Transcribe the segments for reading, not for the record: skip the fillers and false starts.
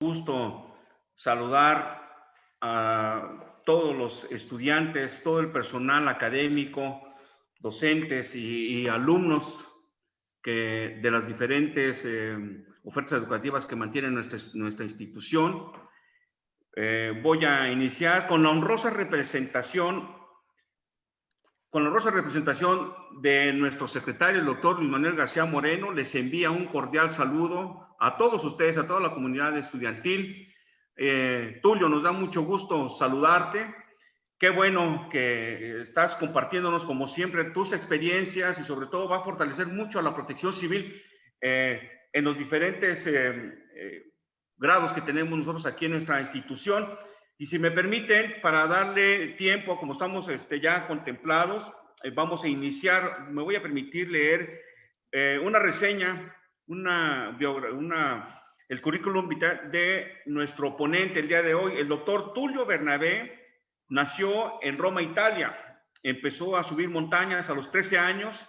gusto saludar a todos los estudiantes, todo el personal académico, docentes y alumnos de las diferentes ofertas educativas que mantiene nuestra institución. Voy a iniciar con la honrosa representación de nuestro secretario, el doctor Luis Manuel García Moreno. Les envía un cordial saludo a todos ustedes, a toda la comunidad estudiantil. Tulio, nos da mucho gusto saludarte. Qué bueno que estás compartiéndonos, como siempre, tus experiencias y sobre todo va a fortalecer mucho a la protección civil en los diferentes grados que tenemos nosotros aquí en nuestra institución. Y si me permiten, para darle tiempo, como estamos ya contemplados, vamos a iniciar. Me voy a permitir leer una reseña, el currículum vitae de nuestro ponente el día de hoy. El doctor Tulio Bernabé nació en Roma, Italia. Empezó a subir montañas a los 13 años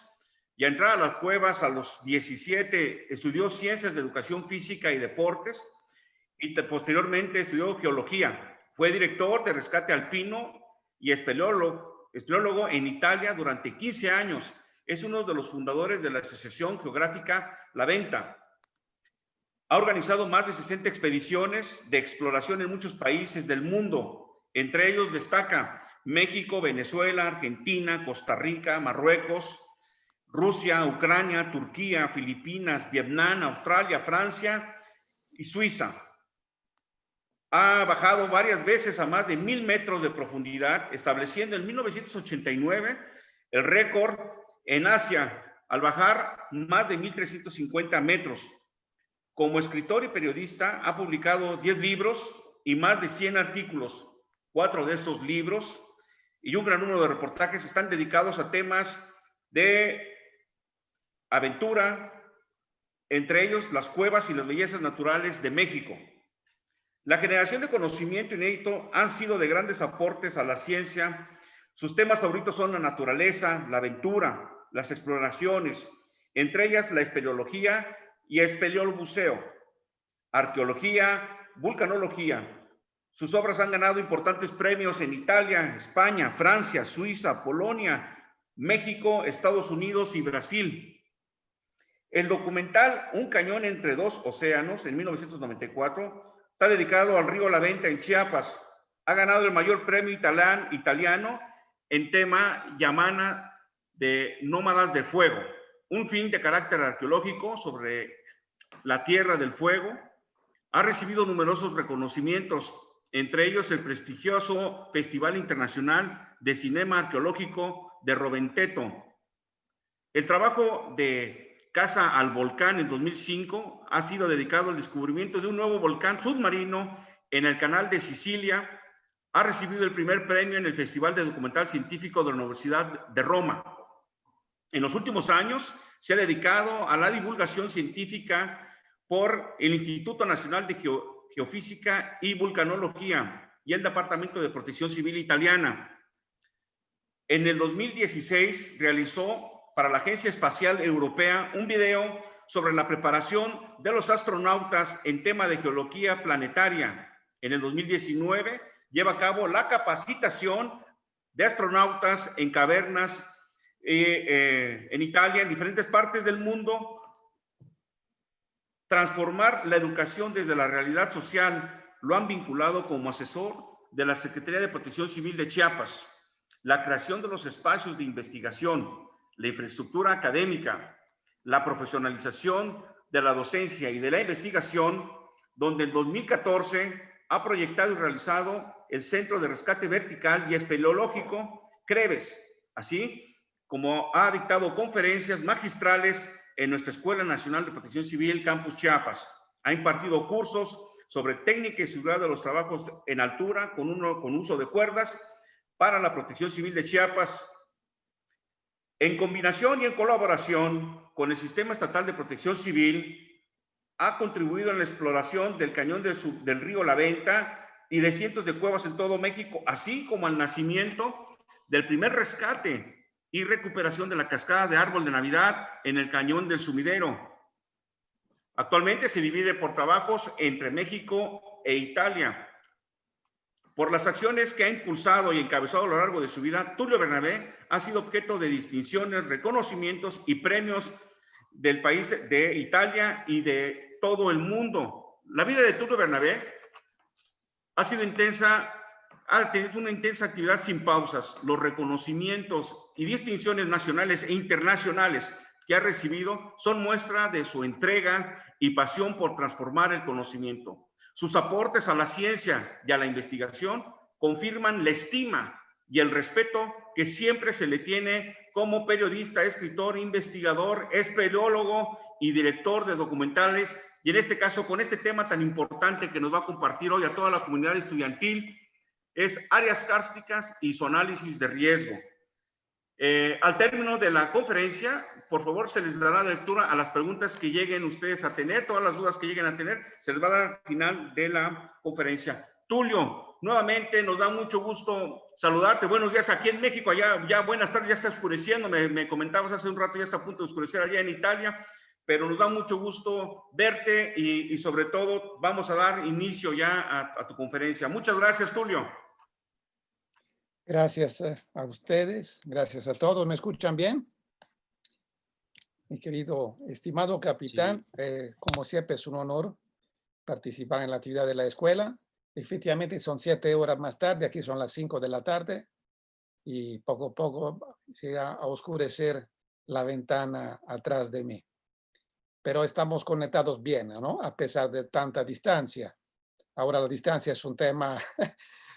y a entrar a las cuevas a los 17. Estudió Ciencias de Educación Física y Deportes y posteriormente estudió Geología. Fue director de rescate alpino y espeleólogo en Italia durante 15 años. Es uno de los fundadores de la Asociación Geográfica La Venta. Ha organizado más de 60 expediciones de exploración en muchos países del mundo. Entre ellos destaca México, Venezuela, Argentina, Costa Rica, Marruecos, Rusia, Ucrania, Turquía, Filipinas, Vietnam, Australia, Francia y Suiza. Ha bajado varias veces a más de 1000 metros de profundidad, estableciendo en 1989 el récord en Asia al bajar más de 1350 metros. Como escritor y periodista ha publicado 10 libros y más de 100 artículos. 4 de estos libros y un gran número de reportajes están dedicados a temas de aventura, entre ellos las cuevas y las bellezas naturales de México. La generación de conocimiento inédito han sido de grandes aportes a la ciencia. Sus temas favoritos son la naturaleza, la aventura, las exploraciones, entre ellas la espeleología y espeleobuceo, arqueología, vulcanología. Sus obras han ganado importantes premios en Italia, España, Francia, Suiza, Polonia, México, Estados Unidos y Brasil. El documental Un cañón entre dos océanos, en 1994, está dedicado al río La Venta en Chiapas. Ha ganado el mayor premio italiano en tema Yamana de Nómadas de Fuego, un film de carácter arqueológico sobre la Tierra del Fuego. Ha recibido numerosos reconocimientos, entre ellos el prestigioso Festival Internacional de Cinema Arqueológico de Roventeto. El trabajo de Casa al Volcán en 2005 ha sido dedicado al descubrimiento de un nuevo volcán submarino en el canal de Sicilia. Ha recibido el primer premio en el Festival de Documental Científico de la Universidad de Roma. En los últimos años se ha dedicado a la divulgación científica por el Instituto Nacional de Geofísica y Vulcanología y el Departamento de Protección Civil italiana. En el 2016 realizó para la Agencia Espacial Europea un video sobre la preparación de los astronautas en tema de geología planetaria. En el 2019 lleva a cabo la capacitación de astronautas en cavernas en Italia, en diferentes partes del mundo. Transformar la educación desde la realidad social lo han vinculado como asesor de la Secretaría de Protección Civil de Chiapas. La creación de los espacios de investigación, la infraestructura académica, la profesionalización de la docencia y de la investigación, donde en 2014 ha proyectado y realizado el Centro de Rescate Vertical y Espeleológico CREVES, así como ha dictado conferencias magistrales en nuestra Escuela Nacional de Protección Civil Campus Chiapas. Ha impartido cursos sobre técnica y seguridad de los trabajos en altura con uso de cuerdas para la Protección Civil de Chiapas. En combinación y en colaboración con el Sistema Estatal de Protección Civil, ha contribuido en la exploración del cañón del río La Venta y de cientos de cuevas en todo México, así como al nacimiento del primer rescate y recuperación de la cascada de Árbol de Navidad en el Cañón del Sumidero. Actualmente se divide por trabajos entre México e Italia. Por las acciones que ha impulsado y encabezado a lo largo de su vida, Tulio Bernabé ha sido objeto de distinciones, reconocimientos y premios del país de Italia y de todo el mundo. La vida de Tulio Bernabé ha sido intensa, ha tenido una intensa actividad sin pausas. Los reconocimientos y distinciones nacionales e internacionales que ha recibido son muestra de su entrega y pasión por transformar el conocimiento. Sus aportes a la ciencia y a la investigación confirman la estima y el respeto que siempre se le tiene como periodista, escritor, investigador, espeleólogo y director de documentales, y en este caso con este tema tan importante que nos va a compartir hoy a toda la comunidad estudiantil, es áreas kársticas y su análisis de riesgo. Al término de la conferencia, por favor, se les dará lectura a las preguntas que lleguen ustedes a tener, todas las dudas que lleguen a tener, se les va a dar al final de la conferencia. Tulio, nuevamente nos da mucho gusto saludarte. Buenos días aquí en México, allá ya buenas tardes, ya está oscureciendo, me comentabas hace un rato, ya está a punto de oscurecer allá en Italia, pero nos da mucho gusto verte y sobre todo vamos a dar inicio ya a tu conferencia. Muchas gracias, Tulio. Gracias a ustedes, gracias a todos. ¿Me escuchan bien? Mi querido, estimado capitán, sí. Como siempre es un honor participar en la actividad de la escuela. Efectivamente son 7 horas más tarde, aquí son las 5 de la tarde y poco a poco se va a oscurecer la ventana atrás de mí. Pero estamos conectados bien, ¿no? A pesar de tanta distancia. Ahora la distancia es un tema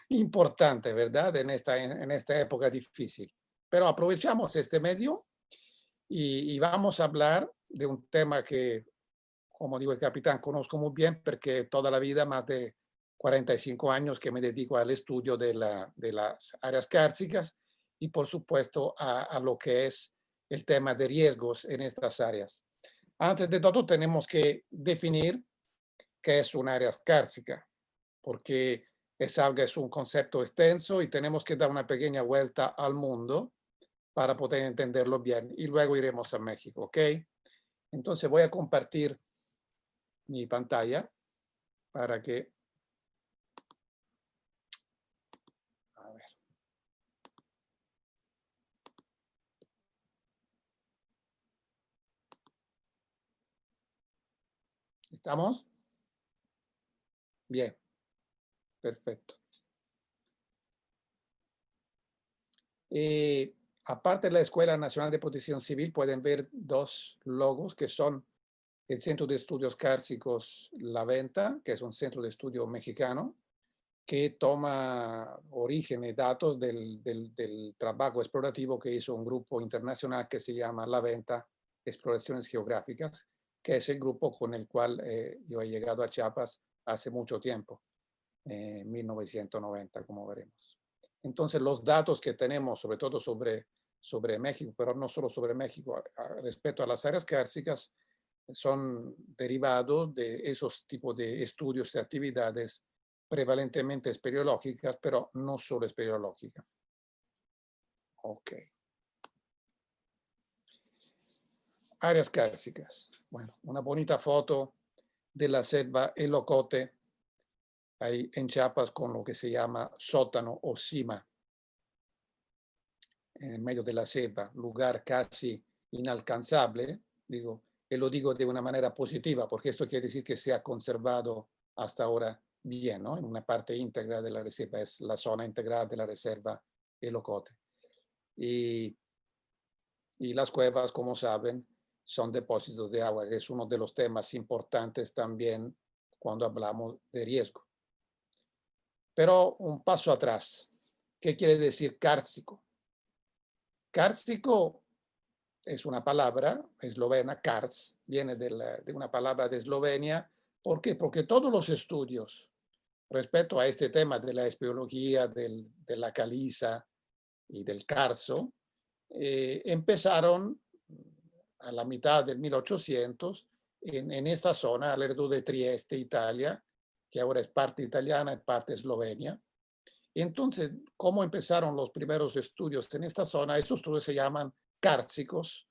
importante, ¿verdad? En esta época difícil. Pero aprovechamos este medio y vamos a hablar de un tema que, como digo el capitán, conozco muy bien porque toda la vida, más de 45 años que me dedico al estudio de las áreas kársticas y por supuesto a lo que es el tema de riesgos en estas áreas. Antes de todo tenemos que definir qué es una área kárstica, porque es un concepto extenso y tenemos que dar una pequeña vuelta al mundo para poder entenderlo bien y luego iremos a México, ¿ok? Entonces voy a compartir mi pantalla para que... A ver. ¿Estamos? Bien. Perfecto. Aparte de la Escuela Nacional de Protección Civil, pueden ver 2 logos que son el Centro de Estudios Kársticos La Venta, que es un centro de estudio mexicano, que toma origen y datos del trabajo explorativo que hizo un grupo internacional que se llama La Venta Exploraciones Geográficas, que es el grupo con el cual yo he llegado a Chiapas hace mucho tiempo. 1990, como veremos. Entonces, los datos que tenemos, sobre todo sobre México, pero no solo sobre México, respecto a las áreas kársticas, son derivados de esos tipos de estudios y actividades prevalentemente espeleológicas, pero no solo espeleológicas. Ok. Áreas kársticas. Bueno, una bonita foto de la selva El Ocote, ahí en Chiapas, con lo que se llama sótano o cima, en el medio de la selva, lugar casi inalcanzable, digo, y lo digo de una manera positiva, porque esto quiere decir que se ha conservado hasta ahora bien, ¿no? En una parte íntegra de la reserva, es la zona integral de la reserva El Ocote. Y las cuevas, como saben, son depósitos de agua, que es uno de los temas importantes también cuando hablamos de riesgo. Pero un paso atrás, ¿qué quiere decir kárstico? Kárstico es una palabra eslovena, karst, viene de una palabra de Eslovenia. ¿Por qué? Porque todos los estudios respecto a este tema de la espeleología, de la caliza y del carso, empezaron a la mitad del 1800 en esta zona, alrededor de Trieste, Italia, que ahora es parte italiana y parte eslovenia. Entonces, ¿cómo empezaron los primeros estudios en esta zona? Estos estudios se llaman kársticos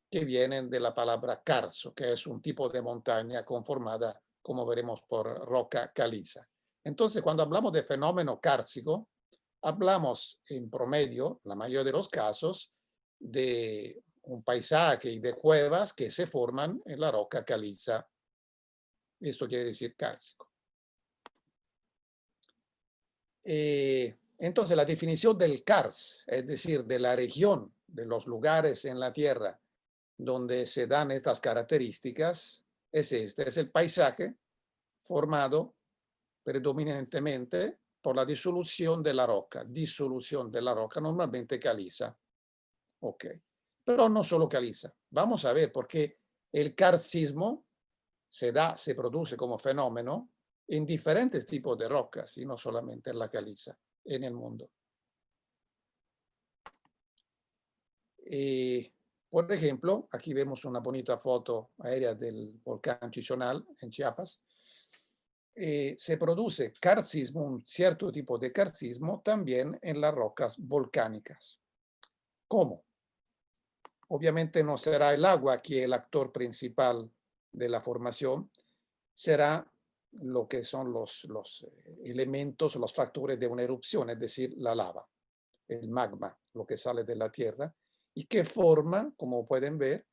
que vienen de la palabra carso, que es un tipo de montaña conformada, como veremos, por roca caliza. Entonces, cuando hablamos de fenómeno kárstico, hablamos en promedio, la mayoría de los casos, de un paisaje y de cuevas que se forman en la roca caliza. Esto quiere decir kárstico. Entonces, la definición del kars, es decir, de la región, de los lugares en la Tierra donde se dan estas características, es este, es el paisaje formado predominantemente por la disolución de la roca, normalmente caliza. Ok, pero no solo caliza. Vamos a ver por qué el karsismo se produce como fenómeno en diferentes tipos de rocas y no solamente en la caliza en el mundo. Por ejemplo, aquí vemos una bonita foto aérea del volcán Chichonal en Chiapas. Se produce karsismo, un cierto tipo de karsismo, también en las rocas volcánicas. ¿Cómo? Obviamente no será el agua aquí el actor principal de la formación, será lo que son los elementos, los factores de una erupción, es decir, la lava, el magma, lo que sale de la tierra, y que forma, como pueden ver,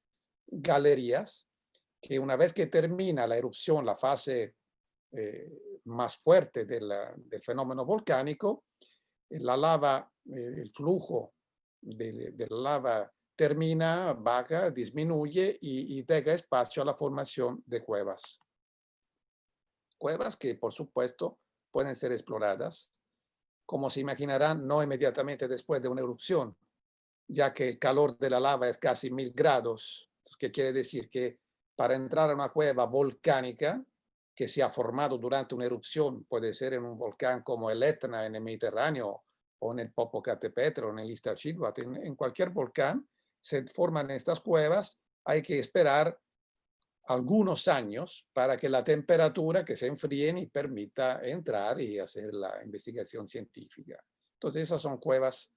galerías que una vez que termina la erupción, la fase más fuerte del fenómeno volcánico, la lava, el flujo de la lava termina, baja, disminuye y deja espacio a la formación de cuevas. Cuevas que, por supuesto, pueden ser exploradas, como se imaginarán, no inmediatamente después de una erupción, ya que el calor de la lava es casi 1000 grados, que quiere decir que para entrar a una cueva volcánica que se ha formado durante una erupción, puede ser en un volcán como el Etna en el Mediterráneo, o en el Popocatépetl, o en el Iztaccíhuatl, en cualquier volcán, se forman estas cuevas, hay que esperar algunos años para que la temperatura que se enfríen y permita entrar y hacer la investigación científica. Entonces esas son cuevas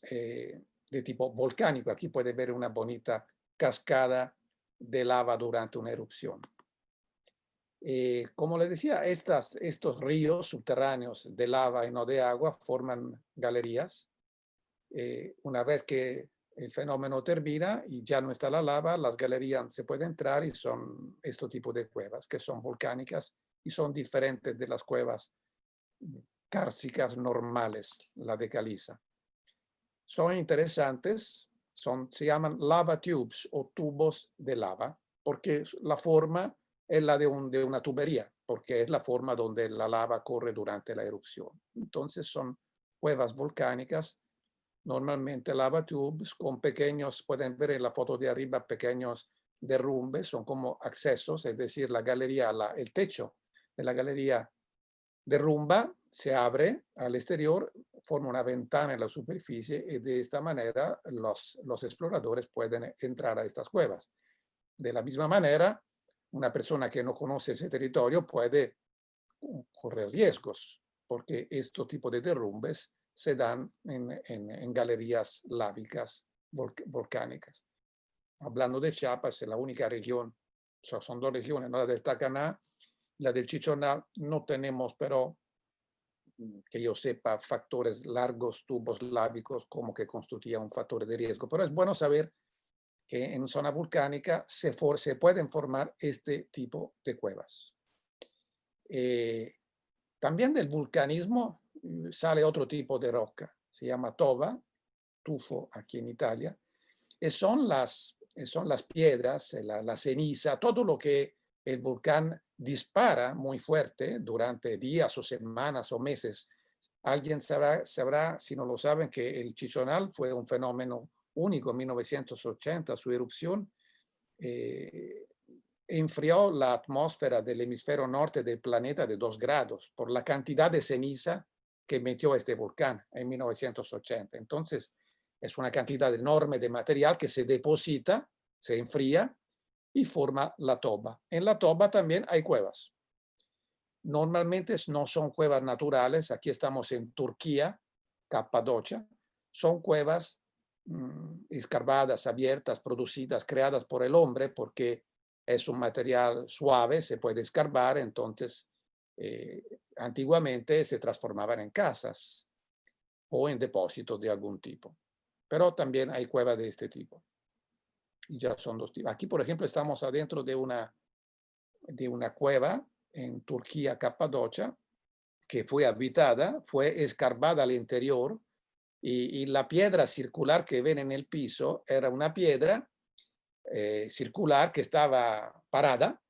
de tipo volcánico. Aquí puede ver una bonita cascada de lava durante una erupción. Como les decía, estos ríos subterráneos de lava y no de agua forman galerías. Una vez que el fenómeno termina y ya no está la lava, las galerías se pueden entrar y son este tipo de cuevas que son volcánicas y son diferentes de las cuevas kársticas normales, la de caliza. Son interesantes, se llaman lava tubes o tubos de lava, porque la forma es la de una tubería, porque es la forma donde la lava corre durante la erupción. Entonces son cuevas volcánicas, normalmente lava tubes con pequeños, pueden ver en la foto de arriba, pequeños derrumbes, son como accesos, es decir, la galería, el techo de la galería derrumba, se abre al exterior, forma una ventana en la superficie y de esta manera los exploradores pueden entrar a estas cuevas. De la misma manera, una persona que no conoce ese territorio puede correr riesgos, porque este tipo de derrumbes se dan en galerías lávicas volcánicas. Hablando de Chiapas, es la única región, son dos regiones, ¿no? La del Tacaná, la del Chichonal, no tenemos, pero que yo sepa, factores largos, tubos lábicos, como que constituía un factor de riesgo. Pero es bueno saber que en zona volcánica se pueden formar este tipo de cuevas. También del vulcanismo sale otro tipo de roca, se llama tova, tufo aquí en Italia, y son las piedras, la ceniza, todo lo que el volcán dispara muy fuerte durante días o semanas o meses. Alguien sabrá, si no lo saben, que el Chichonal fue un fenómeno único en 1980, su erupción enfrió la atmósfera del hemisferio norte del planeta de 2 grados por la cantidad de ceniza que emitió este volcán en 1980. Entonces, es una cantidad enorme de material que se deposita, se enfría y forma la toba. En la toba también hay cuevas. Normalmente no son cuevas naturales. Aquí estamos en Turquía, Capadocia. Son cuevas escarbadas, abiertas, producidas, creadas por el hombre, porque es un material suave, se puede escarbar, entonces antiguamente se transformaban en casas o en depósitos de algún tipo. Pero también hay cuevas de este tipo. Y ya son dos tipos. Aquí, por ejemplo, estamos adentro de una cueva en Turquía, Capadocia, que fue habitada, fue escarbada al interior y la piedra circular que ven en el piso era una piedra circular que estaba parada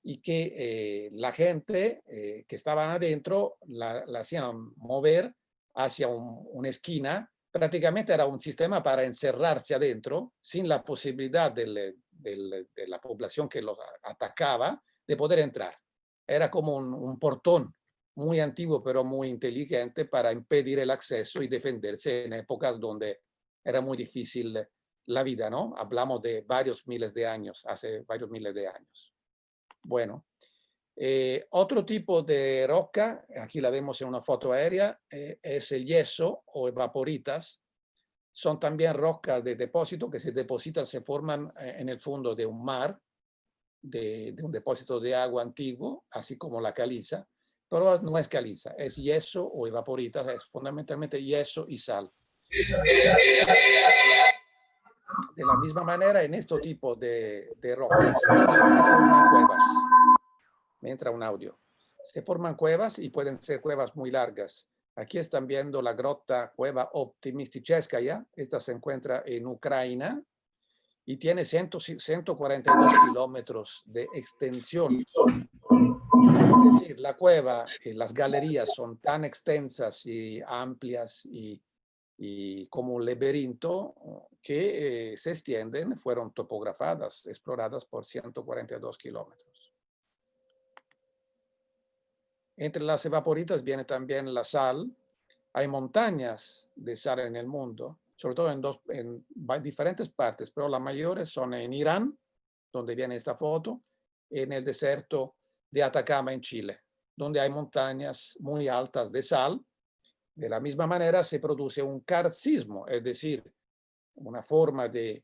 y que la gente que estaban adentro la hacían mover hacia una esquina. Prácticamente era un sistema para encerrarse adentro sin la posibilidad de la población que los atacaba de poder entrar. Era como un portón muy antiguo, pero muy inteligente para impedir el acceso y defenderse en épocas donde era muy difícil la vida, ¿no? Hablamos de varios miles de años, hace varios miles de años. Bueno, otro tipo de roca, aquí la vemos en una foto aérea, es el yeso o evaporitas. Son también rocas de depósito que se depositan, se forman en el fondo de un mar, de un depósito de agua antiguo, así como la caliza, pero no es caliza, es yeso o evaporitas, es fundamentalmente yeso y sal. De la misma manera, en este tipo de rocas se forman cuevas. Me entra un audio. Se forman cuevas y pueden ser cuevas muy largas. Aquí están viendo la grota Cueva Optimisticheskaya. Esta se encuentra en Ucrania y tiene 142 kilómetros de extensión. Es decir, la cueva y las galerías son tan extensas y amplias y como un laberinto que se extienden, fueron topografadas, exploradas por 142 kilómetros. Entre las evaporitas viene también la sal. Hay montañas de sal en el mundo, sobre todo en diferentes partes, pero las mayores son en Irán, donde viene esta foto, en el desierto de Atacama en Chile, donde hay montañas muy altas de sal. De la misma manera se produce un karstcismo, es decir, una forma de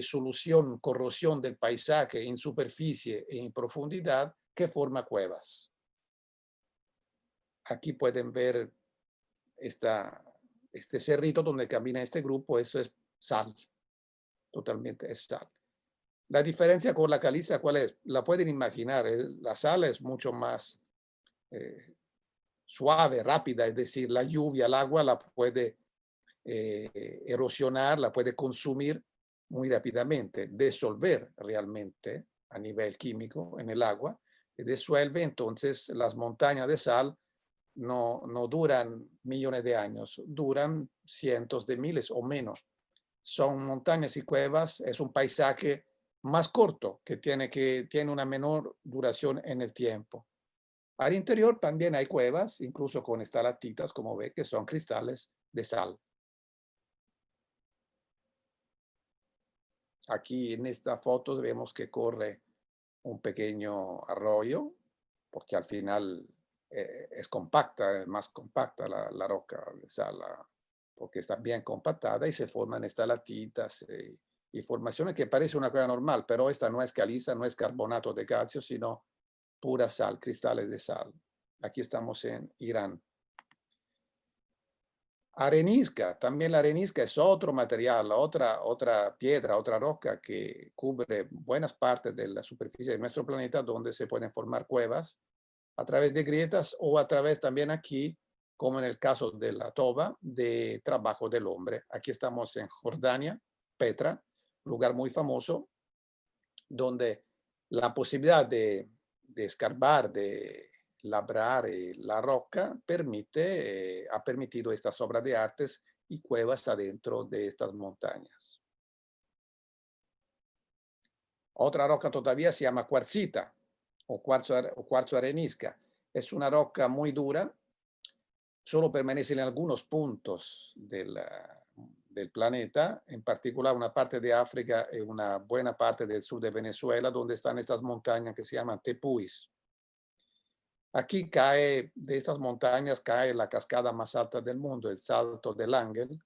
solución, corrosión del paisaje en superficie e en profundidad que forma cuevas. Aquí pueden ver este cerrito donde camina este grupo, eso es sal, totalmente es sal. La diferencia con la caliza, ¿cuál es? La pueden imaginar, la sal es mucho más suave, rápida, es decir, la lluvia, el agua la puede erosionar, la puede consumir muy rápidamente, disolver realmente a nivel químico en el agua, disuelve, entonces las montañas de sal no duran millones de años, duran cientos de miles o menos. Son montañas y cuevas, es un paisaje más corto que tiene una menor duración en el tiempo. Al interior también hay cuevas, incluso con estalactitas, como ve, que son cristales de sal. Aquí en esta foto vemos que corre un pequeño arroyo, porque al final es compacta, es más compacta la roca de sal, porque está bien compactada y se forman estalactitas y formaciones que parece una cueva normal, pero esta no es caliza, no es carbonato de calcio, sino pura sal, cristales de sal. Aquí estamos en Irán. Arenisca, también la arenisca es otro material, otra piedra, otra roca que cubre buenas partes de la superficie de nuestro planeta donde se pueden formar cuevas a través de grietas o a través también aquí, como en el caso de la toba, de trabajo del hombre. Aquí estamos en Jordania, Petra, lugar muy famoso, donde la posibilidad de escarbar, de labrar la roca, ha permitido estas obras de artes y cuevas adentro de estas montañas. Otra roca todavía se llama cuarcita o cuarzo arenisca. Es una roca muy dura, solo permanece en algunos puntos del planeta, en particular una parte de África y una buena parte del sur de Venezuela, donde están estas montañas que se llaman tepuis. Aquí de estas montañas cae la cascada más alta del mundo, el Salto del Ángel,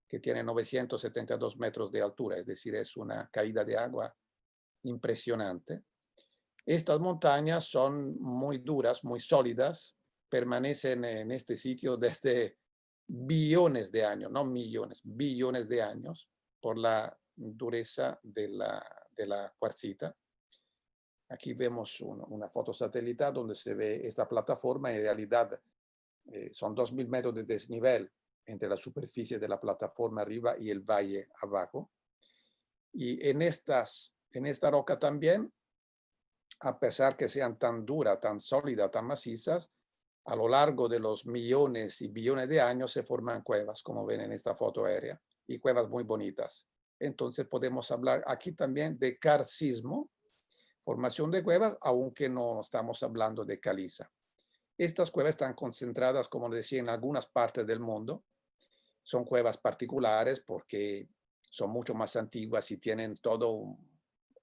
que tiene 972 metros de altura, es decir, es una caída de agua impresionante. Estas montañas son muy duras, muy sólidas, permanecen en este sitio desde billones de años, no millones, billones de años, por la dureza de la cuarcita. Aquí vemos una foto satelital donde se ve esta plataforma. En realidad son 2000 metros de desnivel entre la superficie de la plataforma arriba y el valle abajo. Y en esta roca también, a pesar que sean tan duras, tan sólidas, tan macizas, a lo largo de los millones y billones de años se forman cuevas, como ven en esta foto aérea, y cuevas muy bonitas. Entonces podemos hablar aquí también de karcismo, formación de cuevas, aunque no estamos hablando de caliza. Estas cuevas están concentradas, como decía, en algunas partes del mundo. Son cuevas particulares porque son mucho más antiguas y tienen todo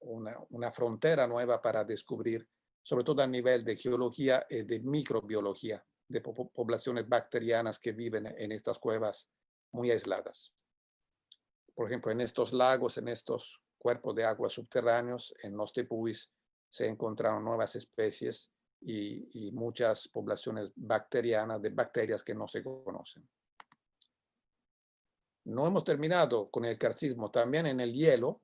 una frontera nueva para descubrir, sobre todo a nivel de geología y de microbiología, de poblaciones bacterianas que viven en estas cuevas muy aisladas. Por ejemplo, en estos lagos, en estos cuerpos de agua subterráneos, en los tepuis, se encontraron nuevas especies y muchas poblaciones bacterianas de bacterias que no se conocen. No hemos terminado con el karcismo. También en el hielo,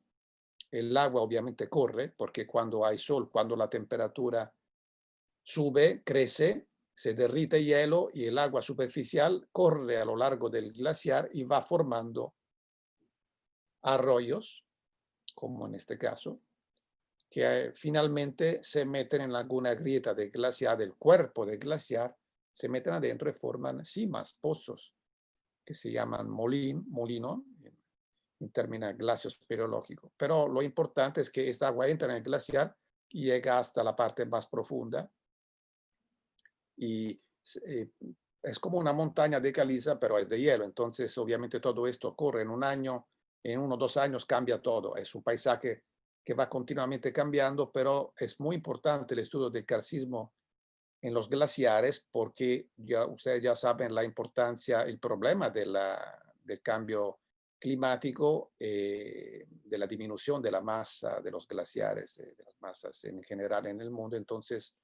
el agua obviamente corre, porque cuando hay sol, cuando la temperatura sube, crece, se derrite hielo y el agua superficial corre a lo largo del glaciar y va formando arroyos, como en este caso, que finalmente se meten en alguna grieta del glaciar, del cuerpo del glaciar, se meten adentro y forman cimas, pozos, que se llaman molino, en términos glaciosperológicos. Pero lo importante es que esta agua entra en el glaciar y llega hasta la parte más profunda y es como una montaña de caliza, pero es de hielo. Entonces, obviamente todo esto ocurre en un año, en 1 o 2 años cambia todo. Es un paisaje que va continuamente cambiando, pero es muy importante el estudio del karcismo en los glaciares porque ustedes ya saben la importancia, el problema del cambio climático, de la disminución de la masa de los glaciares, de las masas en general en el mundo. Entonces,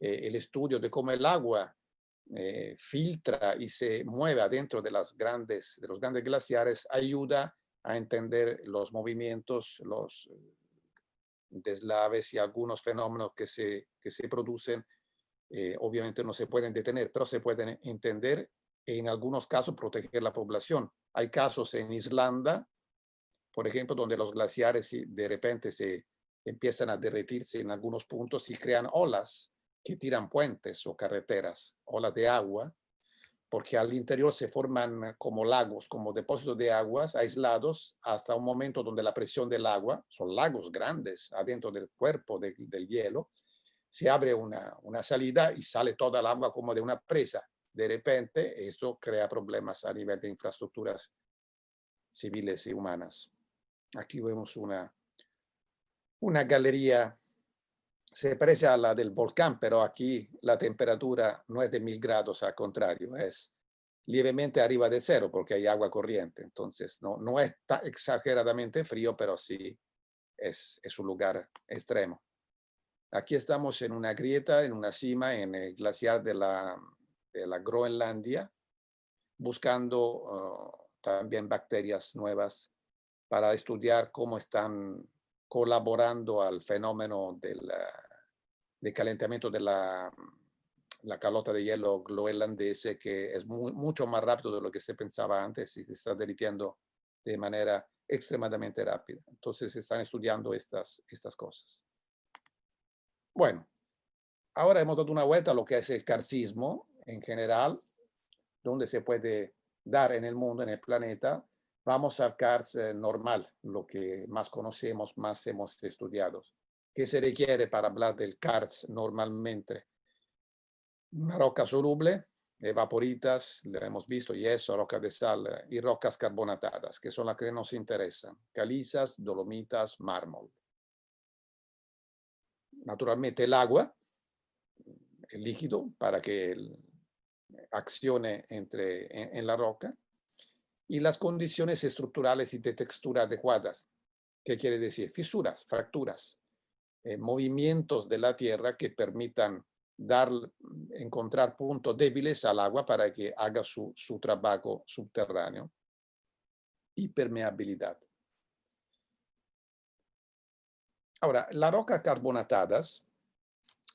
el estudio de cómo el agua filtra y se mueve adentro de los grandes glaciares ayuda a entender los movimientos, los deslaves y algunos fenómenos que se producen. Obviamente no se pueden detener, pero se pueden entender e en algunos casos proteger la población. Hay casos en Islanda, por ejemplo, donde los glaciares de repente se empiezan a derretirse en algunos puntos y crean olas que tiran puentes o carreteras, olas de agua, porque al interior se forman como lagos, como depósitos de aguas aislados hasta un momento donde la presión del agua, son lagos grandes adentro del cuerpo del hielo, se abre una salida y sale toda el agua como de una presa. De repente, esto crea problemas a nivel de infraestructuras civiles y humanas. Aquí vemos una galería, se parece a la del volcán, pero aquí la temperatura no es de 1000 grados, al contrario, es levemente arriba de 0 porque hay agua corriente. Entonces, no es exageradamente frío, pero sí es un lugar extremo. Aquí estamos en una grieta, en una cima, en el glaciar de la Groenlandia, buscando también bacterias nuevas para estudiar cómo están colaborando al fenómeno de calentamiento de la calota de hielo groenlandesa, que es mucho más rápido de lo que se pensaba antes y se está derritiendo de manera extremadamente rápida. Entonces se están estudiando estas cosas. Bueno, ahora hemos dado una vuelta a lo que es el karcismo en general, donde se puede dar en el mundo, en el planeta. Vamos al karst normal, lo que más conocemos, más hemos estudiado. ¿Qué se requiere para hablar del karst normalmente? Una roca soluble, evaporitas, lo hemos visto, yeso, roca de sal y rocas carbonatadas, que son las que nos interesan. Calizas, dolomitas, mármol. Naturalmente el agua, el líquido, para que accione en la roca. y las condiciones estructurales y de textura adecuadas. ¿Qué quiere decir? Fisuras, fracturas, movimientos de la tierra que permitan encontrar puntos débiles al agua para que haga su trabajo subterráneo y permeabilidad. Ahora, las rocas carbonatadas,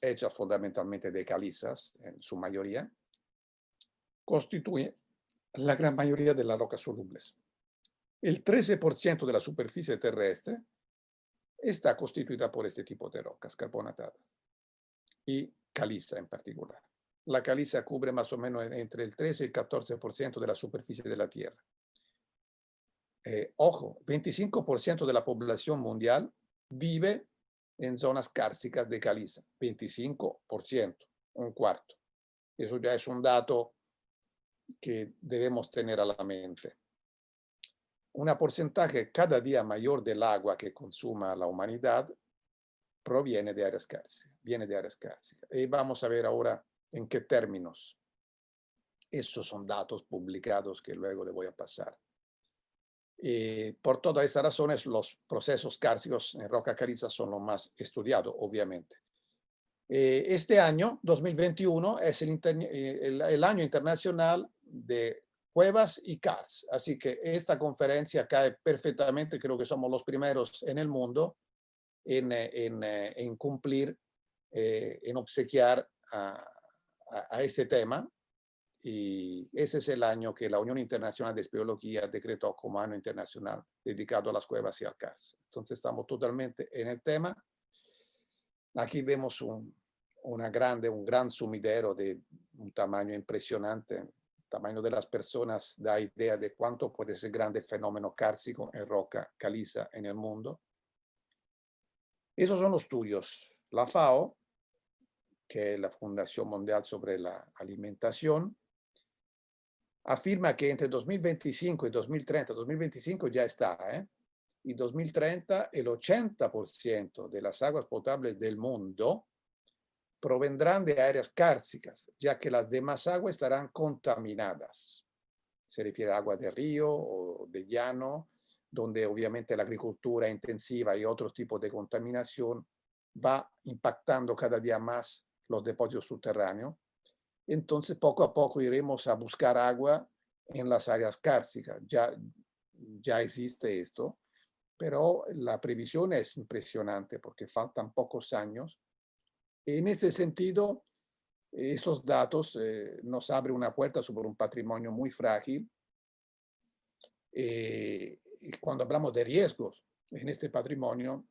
hechas fundamentalmente de calizas, en su mayoría, constituyen la gran mayoría de las rocas solubles. El 13% de la superficie terrestre está constituida por este tipo de rocas carbonatadas y caliza en particular. La caliza cubre más o menos entre el 13 y el 14% de la superficie de la Tierra. Ojo, 25% de la población mundial vive en zonas kársticas de caliza. 25%, un cuarto. Eso ya es un dato que debemos tener a la mente. Un porcentaje cada día mayor del agua que consuma la humanidad proviene de áreas kársticas, viene de áreas kársticas. Y vamos a ver ahora en qué términos. Estos son datos publicados que luego le voy a pasar. Por todas estas razones, los procesos kársticos en roca caliza son los más estudiados, obviamente. Este año, 2021, es el año internacional de cuevas y karst. Así que esta conferencia cae perfectamente, creo que somos los primeros en el mundo en cumplir, en obsequiar a este tema. Y ese es el año que la Unión Internacional de Espeleología decretó como año internacional dedicado a las cuevas y al karst. Entonces estamos totalmente en el tema. Aquí vemos un gran sumidero de un tamaño impresionante. El tamaño de las personas da idea de cuánto puede ser grande el fenómeno kárstico en roca caliza en el mundo. Esos son los estudios. La FAO, que es la Fundación Mundial sobre la Alimentación, afirma que entre 2025 y 2025 ya está, y 2030 el 80% de las aguas potables del mundo provendrán de áreas kársticas, ya que las demás aguas estarán contaminadas. Se refiere a agua de río o de llano, donde obviamente la agricultura intensiva y otros tipos de contaminación va impactando cada día más los depósitos subterráneos. Entonces, poco a poco iremos a buscar agua en las áreas kársticas. Ya existe esto, pero la previsión es impresionante porque faltan pocos años. En ese sentido, estos datos nos abren una puerta sobre un patrimonio muy frágil. Y cuando hablamos de riesgos en este patrimonio,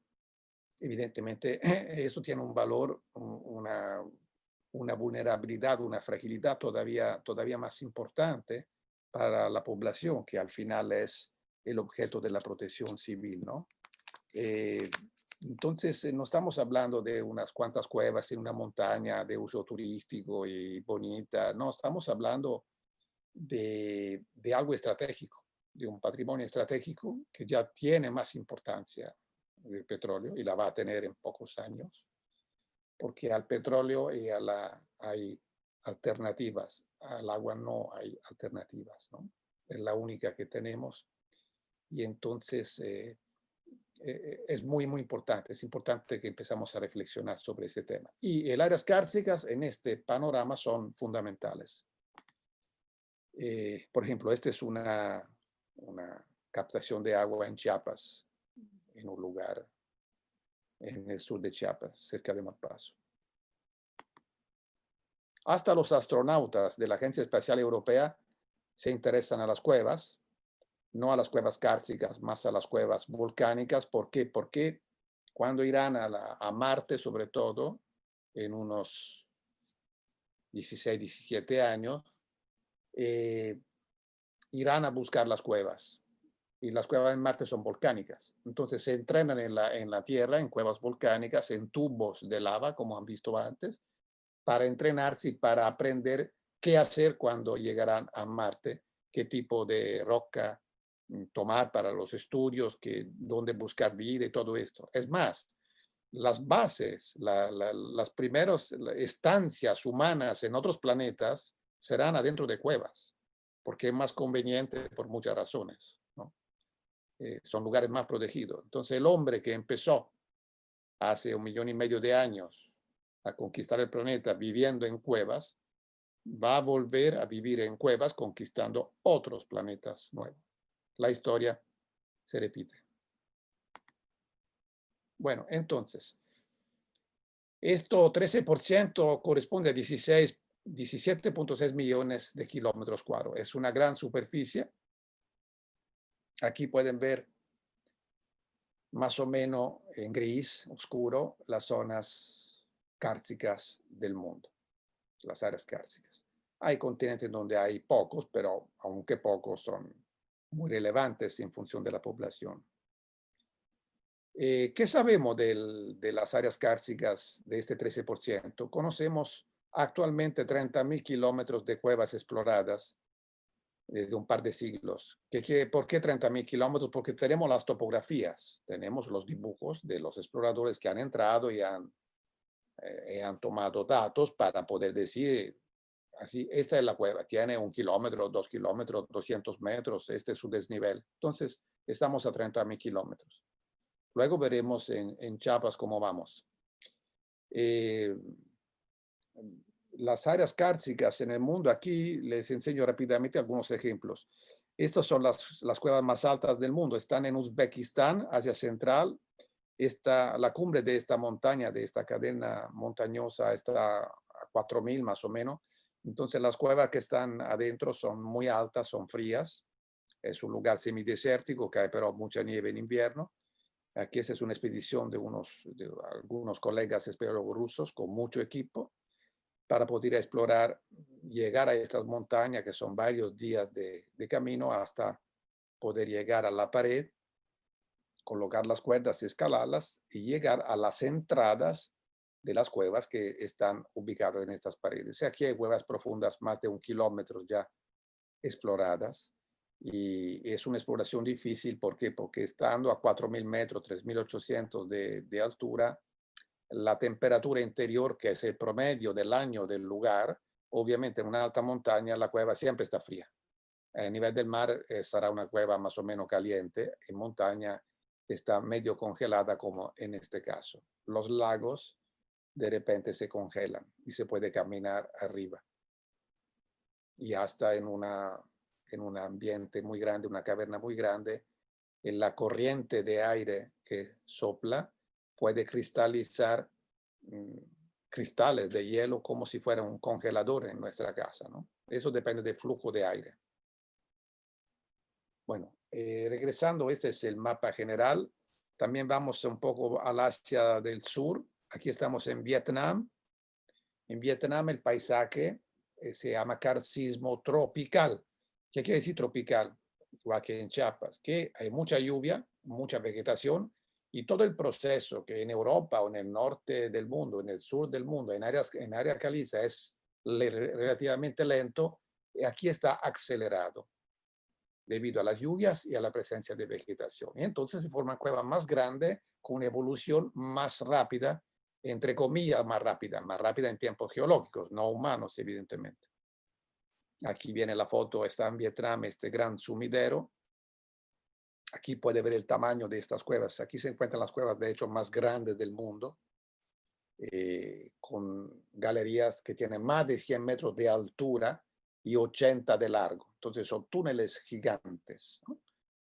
evidentemente eso tiene un valor, una vulnerabilidad, una fragilidad todavía más importante para la población, que al final es el objeto de la protección civil, ¿no? Entonces, no estamos hablando de unas cuantas cuevas en una montaña de uso turístico y bonita, no, estamos hablando de algo estratégico, de un patrimonio estratégico que ya tiene más importancia del petróleo y la va a tener en pocos años, porque al petróleo hay alternativas, al agua no hay alternativas, ¿no? Es la única que tenemos y entonces es muy importante, es importante que empezamos a reflexionar sobre este tema. Y las áreas kársticas en este panorama son fundamentales. Por ejemplo, esta es una captación de agua en Chiapas, en un lugar en el sur de Chiapas, cerca de Malpaso. Hasta los astronautas de la Agencia Espacial Europea se interesan a las cuevas, no a las cuevas kársticas, más a las cuevas volcánicas. ¿Por qué? Porque cuando irán a Marte, sobre todo, en unos 16, 17 años, irán a buscar las cuevas. Y las cuevas en Marte son volcánicas. Entonces se entrenan en la Tierra, en cuevas volcánicas, en tubos de lava, como han visto antes, para entrenarse y para aprender qué hacer cuando llegarán a Marte, qué tipo de roca tomar para los estudios, dónde buscar vida y todo esto. Es más, las bases, las primeras estancias humanas en otros planetas serán adentro de cuevas. porque es más conveniente por muchas razones, ¿no? Son lugares más protegidos. Entonces el hombre que empezó hace 1,5 millones de años a conquistar el planeta viviendo en cuevas, va a volver a vivir en cuevas conquistando otros planetas nuevos. La historia se repite. Bueno, entonces, esto 13% corresponde a 17,6 millones de kilómetros cuadrados. Es una gran superficie. Aquí pueden ver más o menos en gris oscuro las zonas kársticas del mundo, las áreas kársticas. Hay continentes donde hay pocos, pero aunque pocos son muy relevantes en función de la población. ¿Qué sabemos de las áreas kársticas de este 13%? Conocemos actualmente 30.000 kilómetros de cuevas exploradas desde un par de siglos. ¿Por qué 30.000 kilómetros? Porque tenemos las topografías, tenemos los dibujos de los exploradores que han entrado y han tomado datos para poder decir, así, esta es la cueva, tiene 1 kilómetro, 2 kilómetros, 200 metros, este es su desnivel. Entonces, estamos a 30.000 kilómetros. Luego veremos en Chiapas cómo vamos. Las áreas kársticas en el mundo, aquí les enseño rápidamente algunos ejemplos. Estas son las cuevas más altas del mundo. Están en Uzbekistán, Asia Central. La cumbre de esta montaña, de esta cadena montañosa, está a 4.000 más o menos. Entonces las cuevas que están adentro son muy altas, son frías. Es un lugar semidesértico que hay pero mucha nieve en invierno. Aquí esa es una expedición de algunos colegas espeleólogos rusos con mucho equipo para poder explorar, llegar a estas montañas que son varios días de camino hasta poder llegar a la pared, colocar las cuerdas, escalarlas y llegar a las entradas de las cuevas que están ubicadas en estas paredes. Aquí hay cuevas profundas, más de 1 kilómetro ya exploradas. Y es una exploración difícil. ¿Por qué? Porque estando a 4.000 metros, 3.800 de altura, la temperatura interior, que es el promedio del año del lugar, obviamente en una alta montaña la cueva siempre está fría. A nivel del mar será una cueva más o menos caliente, en montaña está medio congelada como en este caso. Los lagos de repente se congelan y se puede caminar arriba. Y hasta en un ambiente muy grande, una caverna muy grande, en la corriente de aire que sopla puede cristalizar cristales de hielo como si fuera un congelador en nuestra casa, ¿no? Eso depende del flujo de aire. Bueno, regresando, este es el mapa general. También vamos un poco al Asia del Sur. Aquí estamos en Vietnam. En Vietnam el paisaje se llama karrstismo tropical. ¿Qué quiere decir tropical? Igual que en Chiapas, que hay mucha lluvia, mucha vegetación y todo el proceso que en Europa o en el norte del mundo, en el sur del mundo, en área caliza es relativamente lento, y aquí está acelerado debido a las lluvias y a la presencia de vegetación. Y entonces se forma cueva más grande con una evolución más rápida, entre comillas, más rápida en tiempos geológicos, no humanos, evidentemente. Aquí viene la foto, está en Vietnam, este gran sumidero. Aquí puede ver el tamaño de estas cuevas. Aquí se encuentran las cuevas, de hecho, más grandes del mundo, con galerías que tienen más de 100 metros de altura y 80 de largo. Entonces son túneles gigantes, ¿no?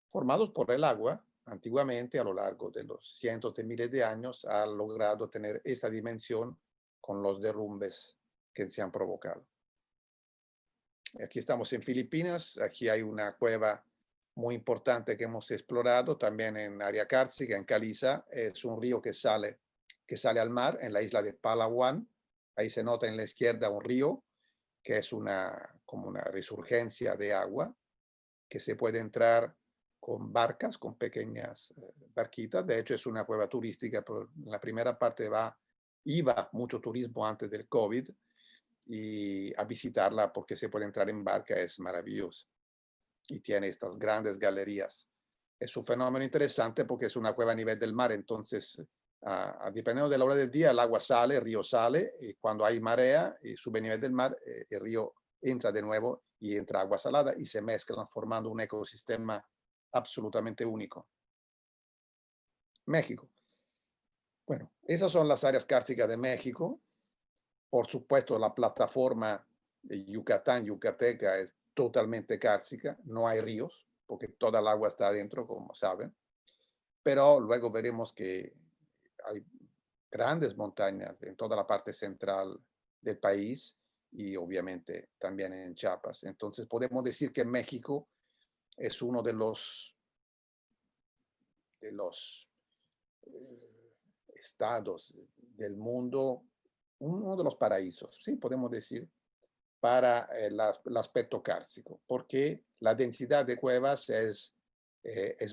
Formados por el agua. Antiguamente, a lo largo de los cientos de miles de años, ha logrado tener esta dimensión con los derrumbes que se han provocado. Aquí estamos en Filipinas. Aquí hay una cueva muy importante que hemos explorado también en área kárstica, en Caliza. Es un río que sale al mar en la isla de Palawan. Ahí se nota en la izquierda un río que es como una resurgencia de agua, que se puede entrar con barcas, con pequeñas barquitas. De hecho, es una cueva turística, pero en la primera parte iba mucho turismo antes del COVID, y a visitarla porque se puede entrar en barca, es maravilloso. Y tiene estas grandes galerías. Es un fenómeno interesante porque es una cueva a nivel del mar, entonces dependiendo de la hora del día, el agua sale, el río sale, y cuando hay marea y sube a nivel del mar, el río entra de nuevo y entra agua salada y se mezclan formando un ecosistema absolutamente único. México. Bueno, esas son las áreas kársticas de México. Por supuesto, la plataforma de Yucatán, Yucateca, es totalmente kárstica. No hay ríos, porque toda el agua está adentro, como saben. Pero luego veremos que hay grandes montañas en toda la parte central del país y obviamente también en Chiapas. Entonces podemos decir que México es uno de los estados del mundo, uno de los paraísos, sí, podemos decir, para el aspecto kárstico, porque la densidad de cuevas es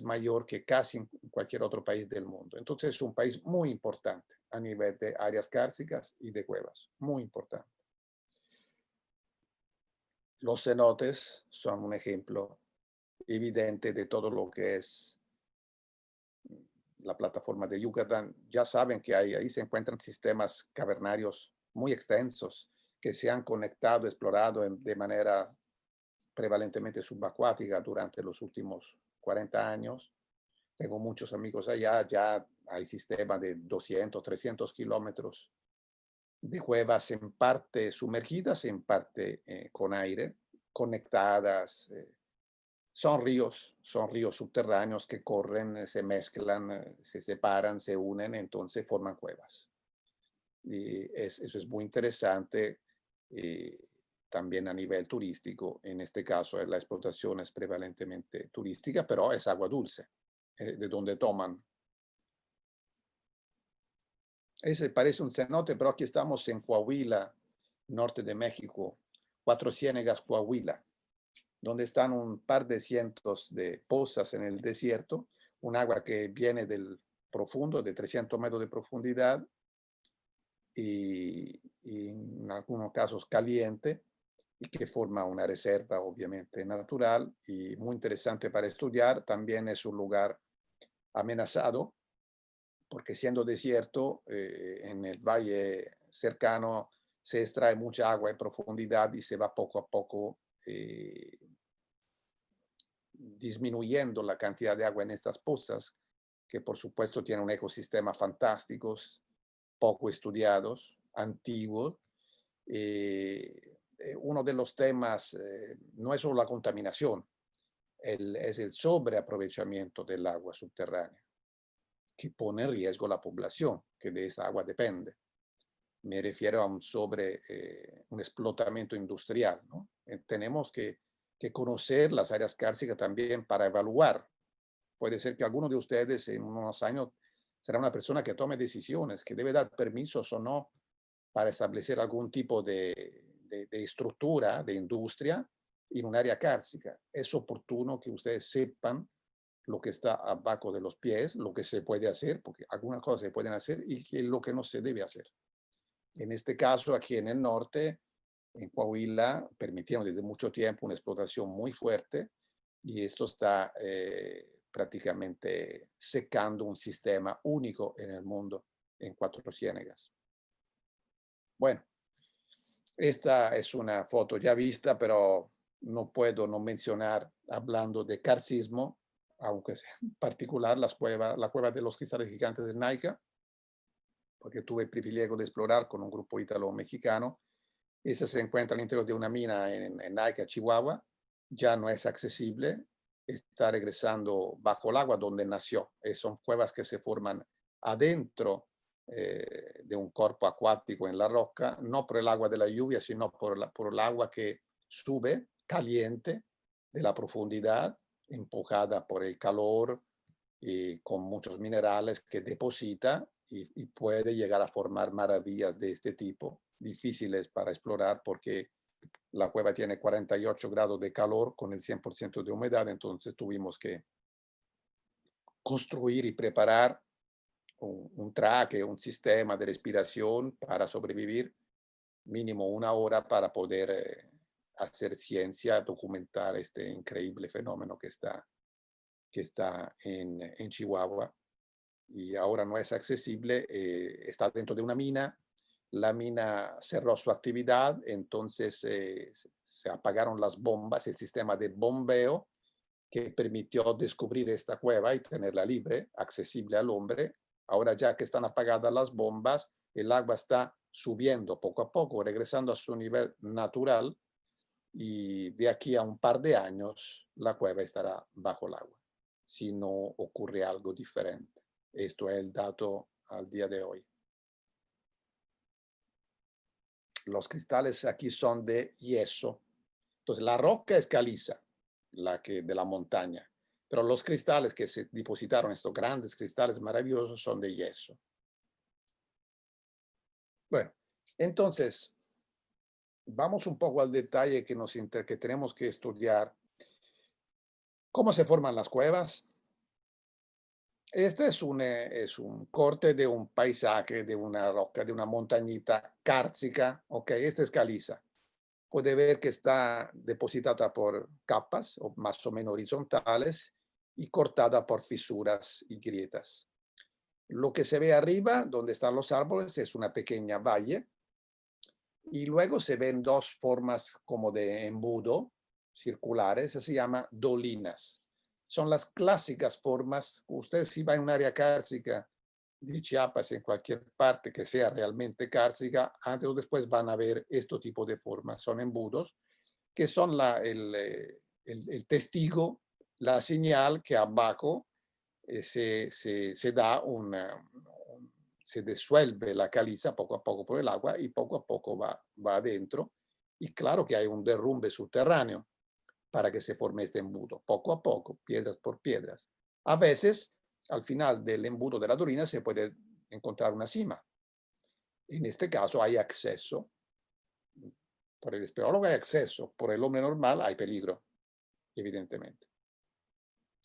mayor que casi en cualquier otro país del mundo. Entonces es un país muy importante a nivel de áreas kársticas y de cuevas, muy importante. Los cenotes son un ejemplo evidente de todo lo que es la plataforma de Yucatán. Ya saben que ahí se encuentran sistemas cavernarios muy extensos que se han conectado, explorado de manera prevalentemente subacuática durante los últimos 40 años. Tengo muchos amigos allá, ya hay sistemas de 200, 300 kilómetros de cuevas en parte sumergidas, en parte con aire, conectadas. Son ríos subterráneos que corren, se mezclan, se separan, se unen, entonces forman cuevas. Y eso es muy interesante. También a nivel turístico, en este caso la explotación es prevalentemente turística, pero es agua dulce, de donde toman. Ese parece un cenote, pero aquí estamos en Coahuila, norte de México, Cuatro Ciénegas, Coahuila, donde están un par de cientos de pozas en el desierto, un agua que viene del profundo, de 300 metros de profundidad, y en algunos casos caliente, y que forma una reserva obviamente natural y muy interesante para estudiar. También es un lugar amenazado, porque siendo desierto, en el valle cercano se extrae mucha agua en profundidad y se va poco a poco disminuyendo la cantidad de agua en estas pozas, que por supuesto tienen un ecosistema fantásticos, poco estudiados, antiguos. Uno de los temas no es solo la contaminación, es el sobreaprovechamiento del agua subterránea, que pone en riesgo la población, que de esa agua depende. Me refiero a un explotamiento industrial, ¿no? Tenemos que conocer las áreas kársticas también para evaluar. Puede ser que alguno de ustedes en unos años será una persona que tome decisiones, que debe dar permisos o no para establecer algún tipo de estructura, de industria en un área kárstica. Es oportuno que ustedes sepan lo que está abajo de los pies, lo que se puede hacer, porque algunas cosas se pueden hacer y lo que no se debe hacer. En este caso, aquí en el norte, en Coahuila, permitieron desde mucho tiempo una explotación muy fuerte y esto está prácticamente secando un sistema único en el mundo en Cuatro Ciénegas. Bueno, esta es una foto ya vista, pero no puedo no mencionar, hablando de karstismo, aunque sea en particular la cueva de los cristales gigantes de Naica, porque tuve el privilegio de explorar con un grupo ítalo-mexicano. Esa se encuentra al interior de una mina en Naica, Chihuahua. Ya no es accesible, está regresando bajo el agua donde nació. Son cuevas que se forman adentro de un cuerpo acuático en la roca, no por el agua de la lluvia, sino por el agua que sube caliente de la profundidad, empujada por el calor y con muchos minerales que deposita y puede llegar a formar maravillas de este tipo, difíciles para explorar porque la cueva tiene 48 grados de calor con el 100% de humedad, entonces tuvimos que construir y preparar un traque, un sistema de respiración para sobrevivir mínimo una hora para poder hacer ciencia, documentar este increíble fenómeno que está en Chihuahua y ahora no es accesible, está dentro de una mina. la mina cerró su actividad, entonces se apagaron las bombas, el sistema de bombeo que permitió descubrir esta cueva y tenerla libre, accesible al hombre. Ahora ya que están apagadas las bombas, el agua está subiendo poco a poco, regresando a su nivel natural, y de aquí a un par de años la cueva estará bajo el agua, si no ocurre algo diferente. Esto es el dato al día de hoy. Los cristales aquí son de yeso. Entonces, la roca es caliza, la que de la montaña, pero los cristales que se depositaron, estos grandes cristales maravillosos, son de yeso. Bueno, entonces, vamos un poco al detalle que tenemos que estudiar. ¿Cómo se forman las cuevas? Este es un corte de un paisaje, de una roca, de una montañita cárcica. Ok, esta es caliza. Puede ver que está depositada por capas, o más o menos horizontales, y cortada por fisuras y grietas. Lo que se ve arriba, donde están los árboles, es una pequeña valle, y luego se ven dos formas como de embudo circulares, se llama dolinas. Son las clásicas formas. Ustedes si van a un área cárcica de Chiapas, en cualquier parte que sea realmente cárcica, antes o después van a ver este tipo de formas. Son embudos que son el testigo, la señal que abajo se da se disuelve la caliza poco a poco por el agua y poco a poco va adentro. Y claro que hay un derrumbe subterráneo para que se forme este embudo, poco a poco, piedras por piedras. A veces, al final del embudo de la dolina se puede encontrar una cima. En este caso hay acceso. Por el espeleólogo hay acceso, por el hombre normal hay peligro, evidentemente.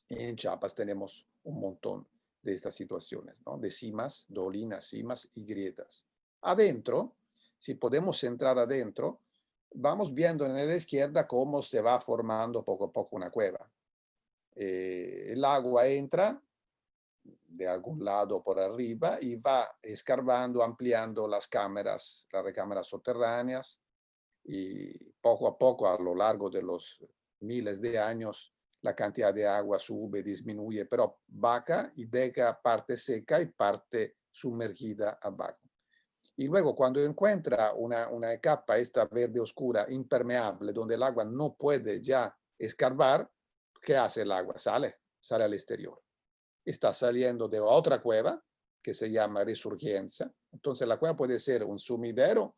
En Chiapas tenemos un montón de estas situaciones, ¿no? De cimas, dolinas, cimas y grietas. Adentro, si podemos entrar adentro, vamos viendo en la izquierda cómo se va formando poco a poco una cueva. El agua entra de algún lado por arriba y va escarbando, ampliando las recámaras subterráneas, y poco a poco, a lo largo de los miles de años, la cantidad de agua sube, disminuye, pero baja y deja parte seca y parte sumergida abajo. Y luego cuando encuentra una capa, esta verde oscura, impermeable, donde el agua no puede ya escarbar, ¿qué hace el agua? Sale al exterior. Está saliendo de otra cueva que se llama resurgencia. Entonces la cueva puede ser un sumidero,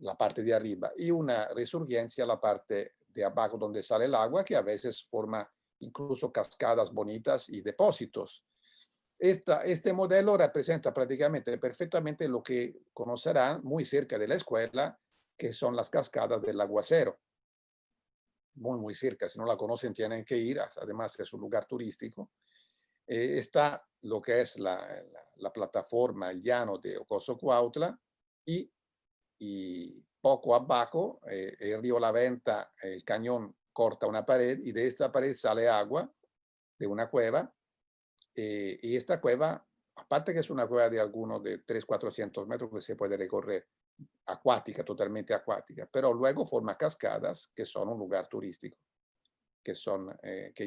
la parte de arriba, y una resurgencia, la parte de abajo donde sale el agua, que a veces forma incluso cascadas bonitas y depósitos. Este modelo representa prácticamente perfectamente lo que conocerán muy cerca de la escuela, que son las cascadas del aguacero. Muy cerca, si no la conocen tienen que ir, además es un lugar turístico. Está lo que es la plataforma, el llano de Ocoso Cuautla, y poco abajo, el río La Venta, el cañón corta una pared y de esta pared sale agua de una cueva. Y esta cueva, aparte que es una cueva de algunos de 300-400 metros que se puede recorrer, acuática, totalmente acuática, pero luego forma cascadas que son un lugar turístico, que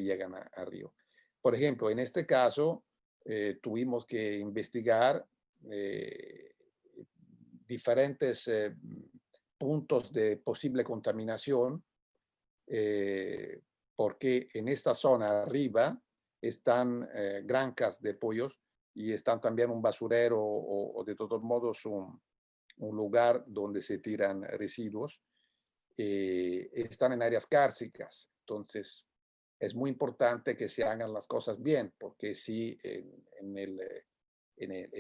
llegan al río. Por ejemplo, en este caso, tuvimos que investigar diferentes puntos de posible contaminación, porque en esta zona arriba están granjas de pollos y están también un basurero o de todos modos un lugar donde se tiran residuos. Están en áreas cárcicas, entonces es muy importante que se hagan las cosas bien, porque si en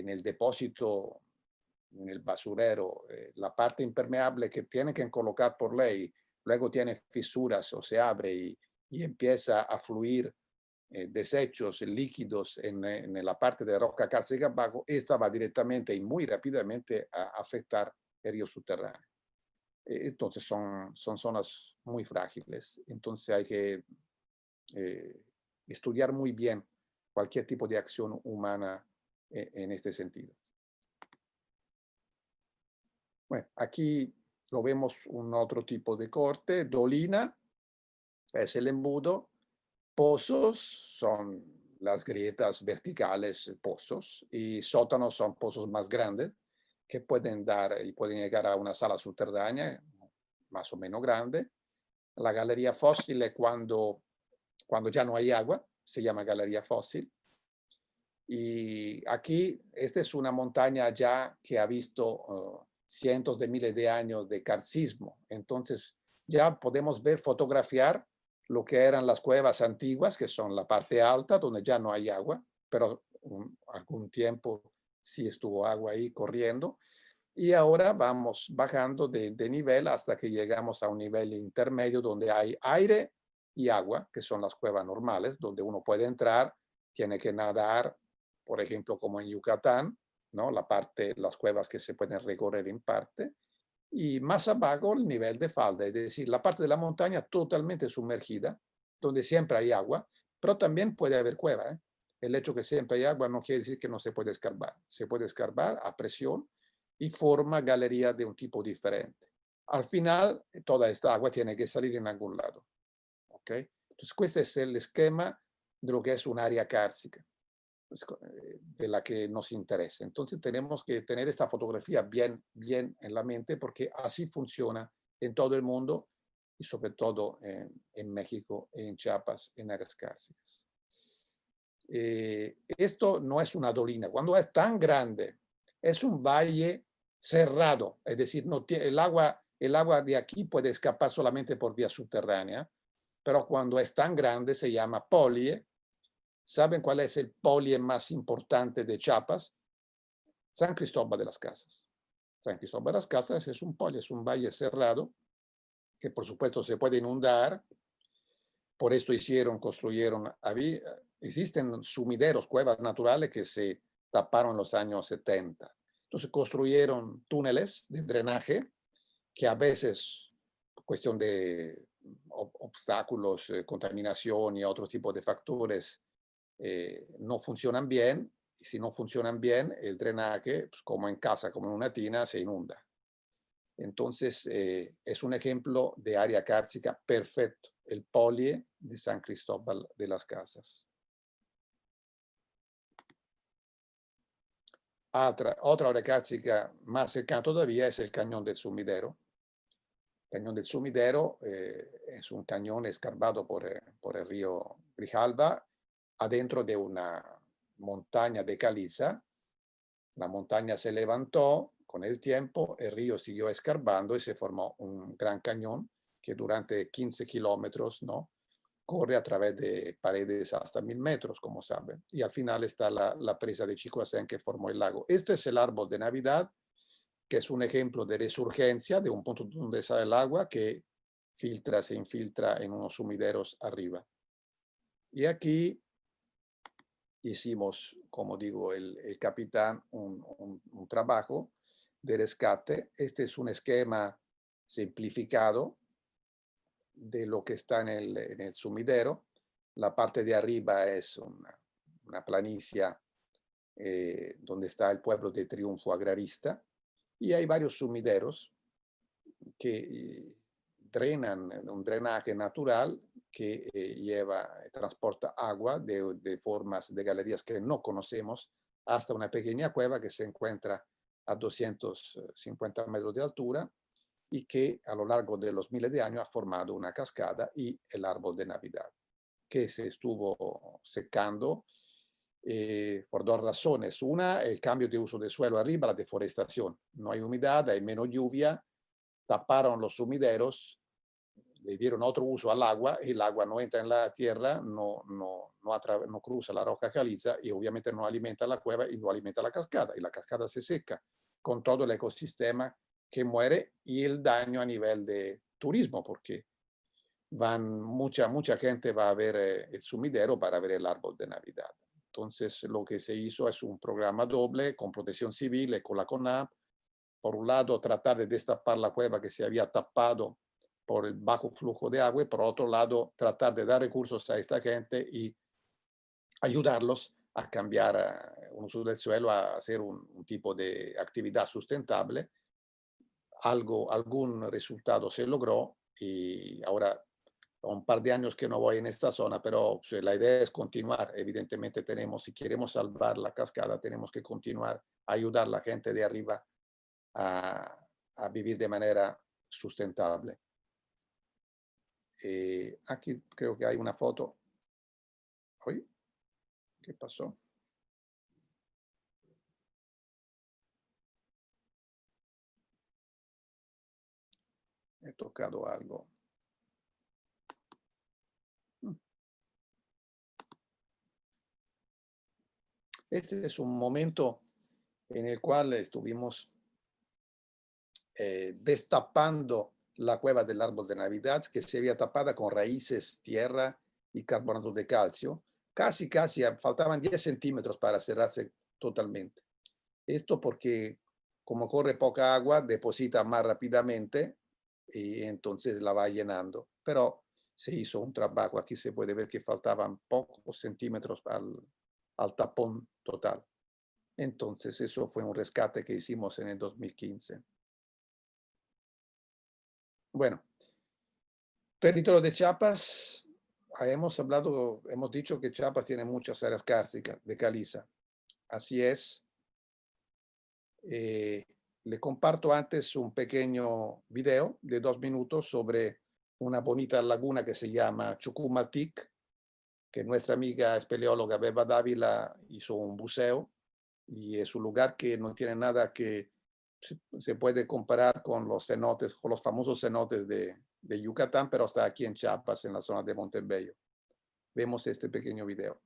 el depósito, en el basurero, la parte impermeable que tienen que colocar por ley, luego tiene fisuras o se abre y empieza a fluir desechos líquidos en la parte de roca cárcica abajo, esta va directamente y muy rápidamente a afectar el río subterráneo. Entonces son zonas muy frágiles, entonces hay que estudiar muy bien cualquier tipo de acción humana en este sentido. Bueno, aquí lo vemos un otro tipo de corte. Dolina es el embudo. Pozos son las grietas verticales, pozos, y sótanos son pozos más grandes que pueden dar y pueden llegar a una sala subterránea más o menos grande. La galería fósil es cuando ya no hay agua, se llama galería fósil. Y aquí, esta es una montaña ya que ha visto cientos de miles de años de karcismo. Entonces, ya podemos ver, fotografiar lo que eran las cuevas antiguas, que son la parte alta, donde ya no hay agua, pero algún tiempo sí estuvo agua ahí corriendo. Y ahora vamos bajando de nivel hasta que llegamos a un nivel intermedio donde hay aire y agua, que son las cuevas normales, donde uno puede entrar, tiene que nadar, por ejemplo, como en Yucatán, ¿no? Las cuevas que se pueden recorrer en parte. Y más abajo el nivel de falda, es decir, la parte de la montaña totalmente sumergida, donde siempre hay agua, pero también puede haber cueva, ¿eh? El hecho que siempre hay agua no quiere decir que no se puede escarbar. Se puede escarbar a presión y forma galerías de un tipo diferente. Al final, toda esta agua tiene que salir en algún lado. ¿Ok? Entonces, este es el esquema de lo que es un área kársica, de la que nos interesa. Entonces, tenemos que tener esta fotografía bien en la mente porque así funciona en todo el mundo y sobre todo en México, en Chiapas, en áreas kársicas. Esto no es una dolina. Cuando es tan grande, es un valle cerrado, es decir, no tiene, el agua de aquí puede escapar solamente por vía subterránea, pero cuando es tan grande se llama polie. ¿Saben cuál es el polie más importante de Chiapas? San Cristóbal de las Casas. San Cristóbal de las Casas es un polie, es un valle cerrado que por supuesto se puede inundar. Por esto construyeron, existen sumideros, cuevas naturales que se taparon en los años 70. Entonces construyeron túneles de drenaje que a veces, cuestión de obstáculos, contaminación y otro tipo de factores, no funcionan bien. Y si no funcionan bien, el drenaje, pues como en casa, como en una tina, se inunda. Entonces, es un ejemplo de área kársica perfecto, el polie de San Cristóbal de las Casas. Otra área kársica más cercana todavía es el Cañón del Sumidero. El Cañón del Sumidero es un cañón escarbado por el río Grijalva, adentro de una montaña de caliza. La montaña se levantó con el tiempo, el río siguió escarbando y se formó un gran cañón que durante 15 kilómetros, ¿no?, corre a través de paredes hasta 1000 metros, como saben. Y al final está la presa de Chicoacén que formó el lago. Este es el árbol de Navidad, que es un ejemplo de resurgencia de un punto donde sale el agua que se infiltra en unos sumideros arriba. Y aquí hicimos, como digo, el capitán, un trabajo de rescate. Este es un esquema simplificado de lo que está en el sumidero. La parte de arriba es una planicie donde está el pueblo de Triunfo Agrarista y hay varios sumideros que drenan, un drenaje natural que transporta agua de formas de galerías que no conocemos hasta una pequeña cueva que se encuentra a 250 metros de altura y que a lo largo de los miles de años ha formado una cascada y el árbol de Navidad, que se estuvo secando por dos razones. Una, el cambio de uso de suelo arriba, la deforestación. No hay humedad, hay menos lluvia, taparon los sumideros, le dieron otro uso al agua, el agua no entra en la tierra, no cruza la roca caliza y obviamente no alimenta la cueva y no alimenta la cascada, y la cascada se seca con todo el ecosistema que muere y el daño a nivel de turismo, porque mucha gente va a ver el sumidero para ver el árbol de Navidad. Entonces, lo que se hizo es un programa doble con Protección Civil y con la CONAP. Por un lado, tratar de destapar la cueva que se había tapado por el bajo flujo de agua y por otro lado, tratar de dar recursos a esta gente y ayudarlos a cambiar un uso del suelo, a hacer un tipo de actividad sustentable algún resultado se logró y ahora un par de años que no voy en esta zona, pero pues, la idea es continuar. Evidentemente si queremos salvar la cascada, tenemos que continuar a ayudar a la gente de arriba a vivir de manera sustentable. Aquí creo que hay una foto. ¿Oye? ¿Qué pasó? He tocado algo. Este es un momento en el cual estuvimos destapando la cueva del árbol de Navidad, que se había tapada con raíces, tierra y carbonato de calcio. Casi, faltaban 10 centímetros para cerrarse totalmente. Esto porque como corre poca agua, deposita más rápidamente y entonces la va llenando. Pero se hizo un trabajo. Aquí se puede ver que faltaban pocos centímetros al tapón total. Entonces eso fue un rescate que hicimos en el 2015. Bueno, territorio de Chiapas, hemos dicho que Chiapas tiene muchas áreas kársticas de caliza. Así es. Le comparto antes un pequeño video de 2 minutos sobre una bonita laguna que se llama Chucumatic, que nuestra amiga espeleóloga Beba Dávila hizo un buceo y es un lugar que no tiene nada que se puede comparar con los cenotes, con los famosos cenotes de Yucatán, pero está aquí en Chiapas, en la zona de Montebello. Vemos este pequeño video.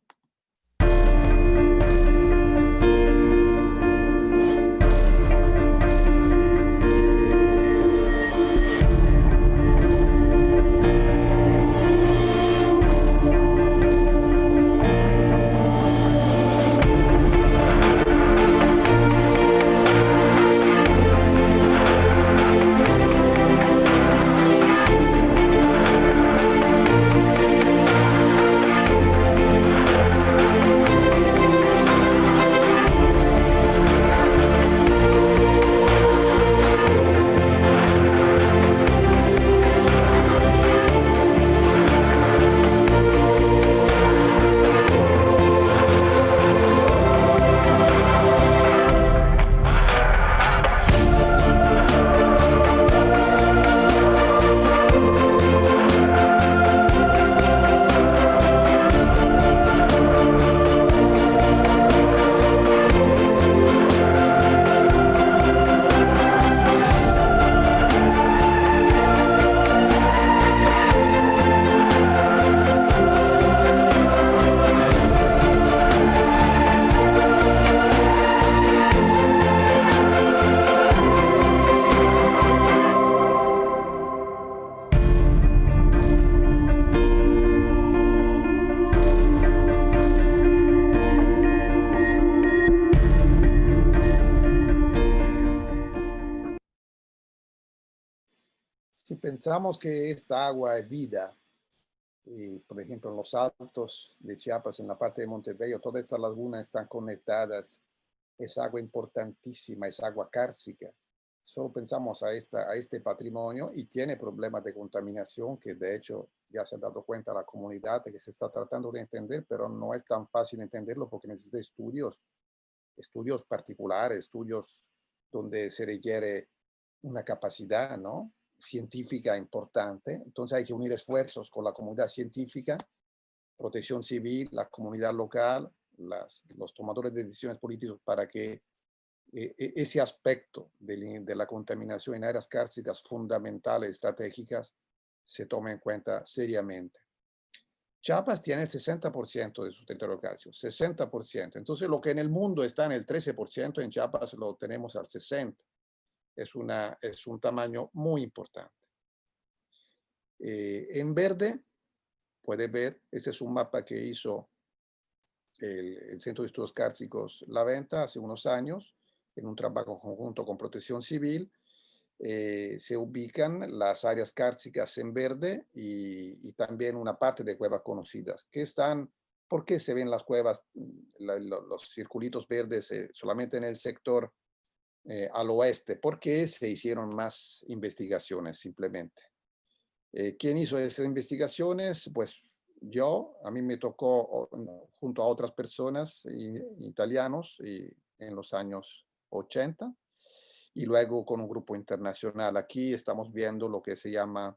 Si pensamos que esta agua es vida, y por ejemplo en los altos de Chiapas, en la parte de Montebello, todas estas lagunas están conectadas, es agua importantísima, es agua kárstica. Solo pensamos a este patrimonio y tiene problemas de contaminación que de hecho ya se ha dado cuenta la comunidad de que se está tratando de entender, pero no es tan fácil entenderlo porque necesita estudios particulares, estudios donde se requiere una capacidad, ¿no?, científica importante. Entonces hay que unir esfuerzos con la comunidad científica, protección civil, la comunidad local, los tomadores de decisiones políticos para que ese aspecto de la contaminación en áreas kársticas fundamentales, estratégicas, se tome en cuenta seriamente. Chiapas tiene el 60% de su territorio cárstico, 60%. Entonces lo que en el mundo está en el 13%, en Chiapas lo tenemos al 60%. Es un tamaño muy importante. En verde, puede ver, este es un mapa que hizo el Centro de Estudios Kársticos La Venta hace unos años, en un trabajo conjunto con Protección Civil. Se ubican las áreas kársticas en verde y también una parte de cuevas conocidas, que están, ¿por qué se ven las cuevas, los circulitos verdes solamente en el sector al oeste, porque se hicieron más investigaciones simplemente. ¿Quién hizo esas investigaciones? Pues yo, a mí me tocó junto a otras personas italianos en los años 80 y luego con un grupo internacional. Aquí estamos viendo lo que se llama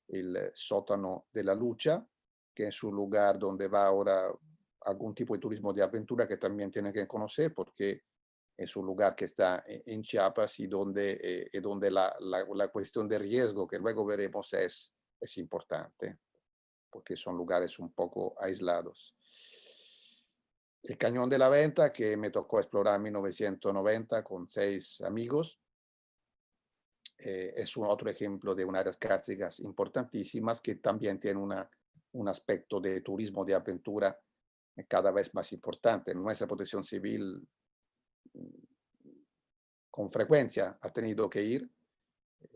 el sótano de la Lucha, que es un lugar donde va ahora algún tipo de turismo de aventura que también tienen que conocer porque es un lugar que está en Chiapas y donde la cuestión de riesgo que luego veremos es importante, porque son lugares un poco aislados. El Cañón de la Venta, que me tocó explorar en 1990 con 6 amigos, es un otro ejemplo de unas áreas kársticas importantísimas que también tiene un aspecto de turismo de aventura cada vez más importante. Nuestra protección civil con frecuencia ha tenido que ir.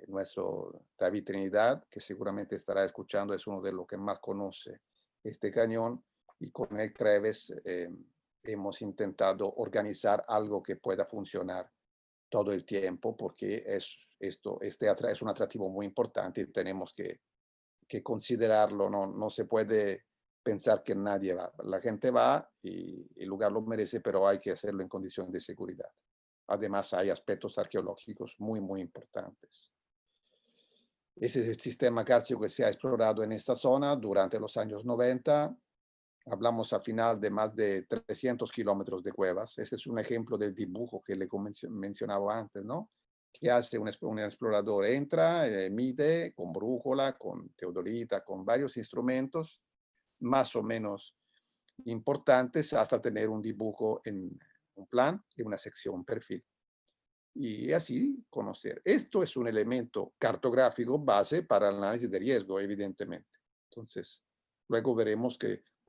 Nuestro David Trinidad, que seguramente estará escuchando, es uno de los que más conoce este cañón, y con el Creves hemos intentado organizar algo que pueda funcionar todo el tiempo, porque este es un atractivo muy importante y tenemos que considerarlo. No se puede pensar que nadie va. La gente va y el lugar lo merece, pero hay que hacerlo en condiciones de seguridad. Además, hay aspectos arqueológicos muy, muy importantes. Ese es el sistema kárstico que se ha explorado en esta zona durante los años 90. Hablamos al final de más de 300 kilómetros de cuevas. Ese es un ejemplo del dibujo que le mencionaba antes, ¿no? Que hace un explorador, entra, mide con brújula, con teodolita, con varios instrumentos más o menos importantes hasta tener un dibujo en un plan y una sección, un perfil. Y así conocer. Esto es un elemento cartográfico base para el análisis de riesgo, evidentemente. Entonces, luego veremos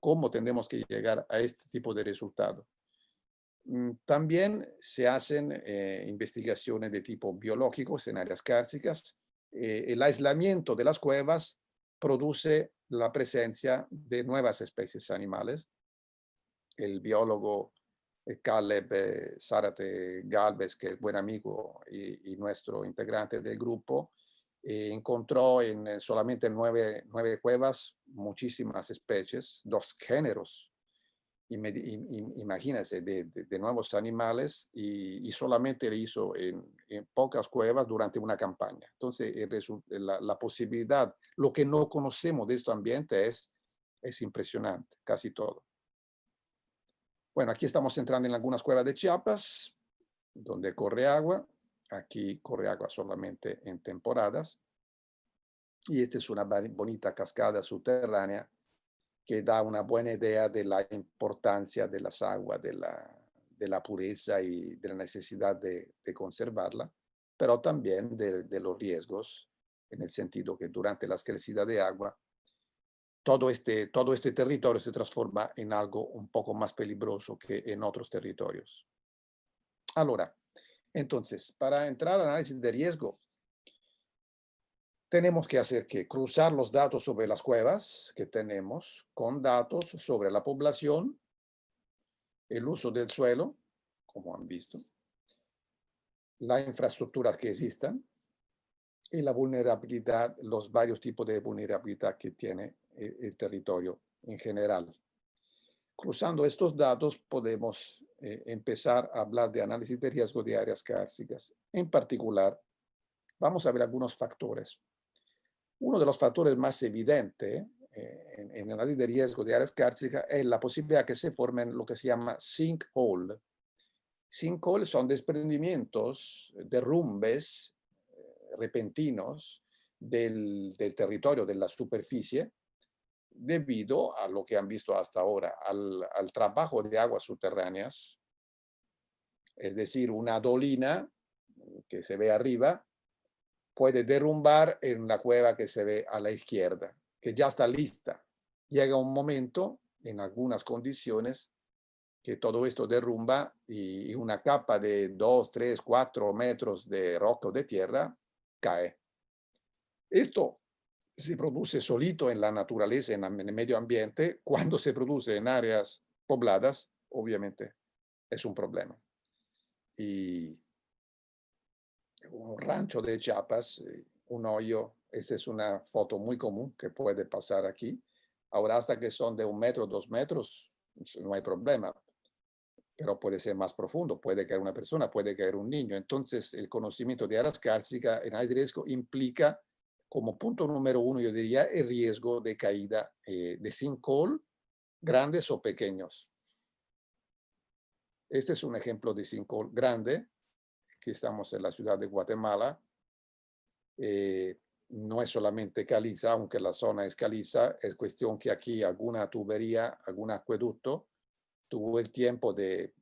cómo tendremos que llegar a este tipo de resultado. También se hacen investigaciones de tipo biológicos en áreas kársticas. El aislamiento de las cuevas produce la presencia de nuevas especies animales. El biólogo Caleb Zárate Galvez, que es buen amigo y nuestro integrante del grupo, encontró en solamente 9 cuevas muchísimas especies, 2 géneros, imagínense, de nuevos animales, y solamente le hizo en pocas cuevas durante una campaña. Entonces, la posibilidad, lo que no conocemos de este ambiente es impresionante, casi todo. Bueno, aquí estamos entrando en algunas cuevas de Chiapas, donde corre agua. Aquí corre agua solamente en temporadas. Y esta es una bonita cascada subterránea que da una buena idea de la importancia de las aguas, de la pureza y de la necesidad de conservarla, pero también de los riesgos, en el sentido que durante las crecidas de agua, todo este territorio se transforma en algo un poco más peligroso que en otros territorios. Ahora, entonces, para entrar al análisis de riesgo, tenemos que hacer que cruzar los datos sobre las cuevas que tenemos con datos sobre la población, el uso del suelo, como han visto, la infraestructura que existan y la vulnerabilidad, los varios tipos de vulnerabilidad que tiene el territorio en general. Cruzando estos datos podemos empezar a hablar de análisis de riesgo de áreas kársticas. En particular, vamos a ver algunos factores. Uno de los factores más evidentes en el análisis de riesgo de áreas kársticas es la posibilidad que se formen lo que se llama sinkhole. Sinkhole son desprendimientos, derrumbes repentinos del territorio, de la superficie, debido a lo que han visto hasta ahora, al trabajo de aguas subterráneas, es decir, una dolina que se ve arriba puede derrumbar en la cueva que se ve a la izquierda, que ya está lista. Llega un momento, en algunas condiciones, que todo esto derrumba y una capa de 2, 3, 4 metros de roca o de tierra cae. Esto se produce solito en la naturaleza, en el medio ambiente. Cuando se produce en áreas pobladas, obviamente es un problema. Y un rancho de Chiapas, un hoyo. Esta es una foto muy común que puede pasar aquí. Ahora, hasta que son de 1 metro, 2 metros, no hay problema, pero puede ser más profundo, puede caer una persona, puede caer un niño. Entonces, el conocimiento de áreas cársticas en áreas de riesgo implica, como punto número uno, yo diría, el riesgo de caída de sinkhole, grandes o pequeños. Este es un ejemplo de sinkhole grande. Aquí estamos en la ciudad de Guatemala. No es solamente caliza, aunque la zona es caliza, es cuestión que aquí alguna tubería, algún acueducto tuvo el tiempo de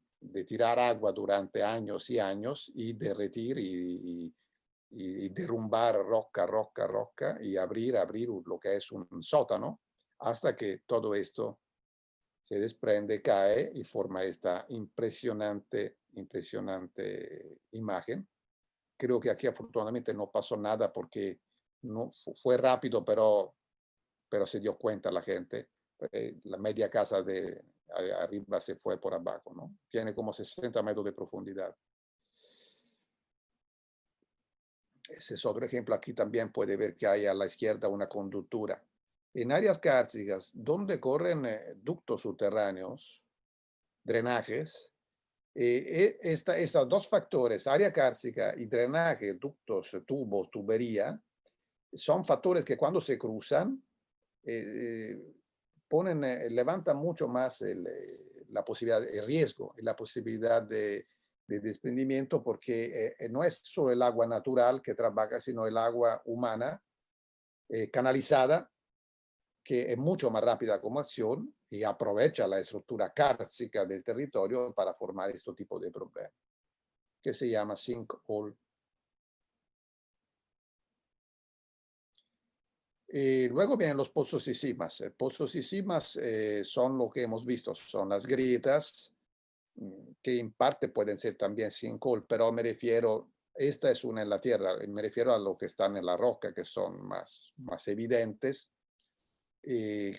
tirar agua durante años y años y derretir y derrumbar roca y abrir lo que es un sótano hasta que todo esto se desprende, cae y forma esta impresionante imagen. Creo que aquí afortunadamente no pasó nada porque no fue rápido, pero se dio cuenta la gente. La media casa de arriba se fue por abajo, ¿no? Tiene como 60 metros de profundidad. Ese es otro ejemplo. Aquí también puede ver que hay a la izquierda una conductura. En áreas kársticas donde corren ductos subterráneos, drenajes, estos dos factores, área kárstica y drenaje, ductos, tubos, tubería, son factores que cuando se cruzan levantan mucho más la posibilidad, el riesgo y la posibilidad de desprendimiento, porque no es solo el agua natural que trabaja, sino el agua humana canalizada, que es mucho más rápida como acción y aprovecha la estructura kárstica del territorio para formar este tipo de problemas, que se llama sinkhole. Luego vienen los pozos y simas. Pozos y simas son lo que hemos visto, son las grietas, que en parte pueden ser también sinkhole, pero me refiero, esta es una en la tierra, me refiero a lo que están en la roca, que son más evidentes.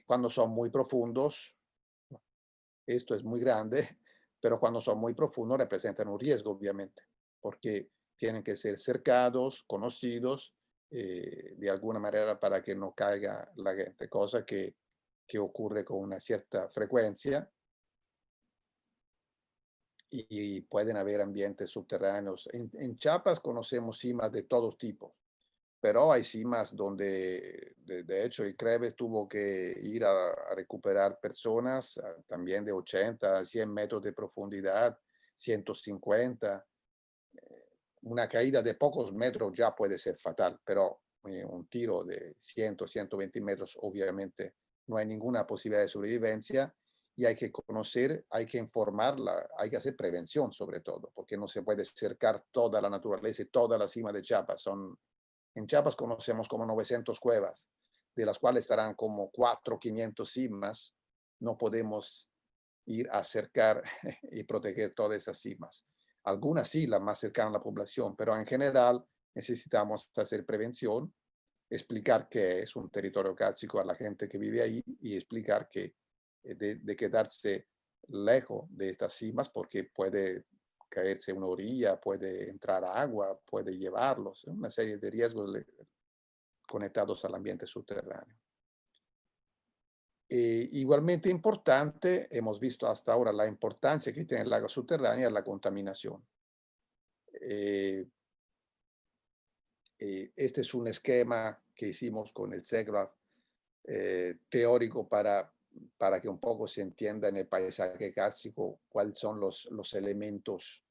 Cuando son muy profundos, esto es muy grande, pero cuando son muy profundos representan un riesgo, obviamente, porque tienen que ser cercados, conocidos, de alguna manera para que no caiga la gente, cosa que ocurre con una cierta frecuencia y pueden haber ambientes subterráneos. En Chiapas conocemos cimas de todo tipo, pero hay cimas donde, de hecho, el CREVES tuvo que ir a recuperar personas también de 80 a 100 metros de profundidad, 150. Una caída de pocos metros ya puede ser fatal, pero un tiro de 100, 120 metros, obviamente no hay ninguna posibilidad de sobrevivencia y hay que conocer, hay que informarla, hay que hacer prevención sobre todo, porque no se puede cercar toda la naturaleza y toda la cima de Chiapas. En Chiapas conocemos como 900 cuevas, de las cuales estarán como 400, 500 cimas. No podemos ir a cercar y proteger todas esas cimas. Algunas sí, las más cercanas a la población, pero en general necesitamos hacer prevención, explicar qué es un territorio kárstico a la gente que vive ahí y explicar que de quedarse lejos de estas cimas porque puede caerse una orilla, puede entrar agua, puede llevarlos, una serie de riesgos conectados al ambiente subterráneo. Igualmente importante, hemos visto hasta ahora la importancia que tiene el agua subterránea, la contaminación. Este es un esquema que hicimos con el CEGRA teórico para que un poco se entienda en el paisaje kárstico cuáles son los elementos,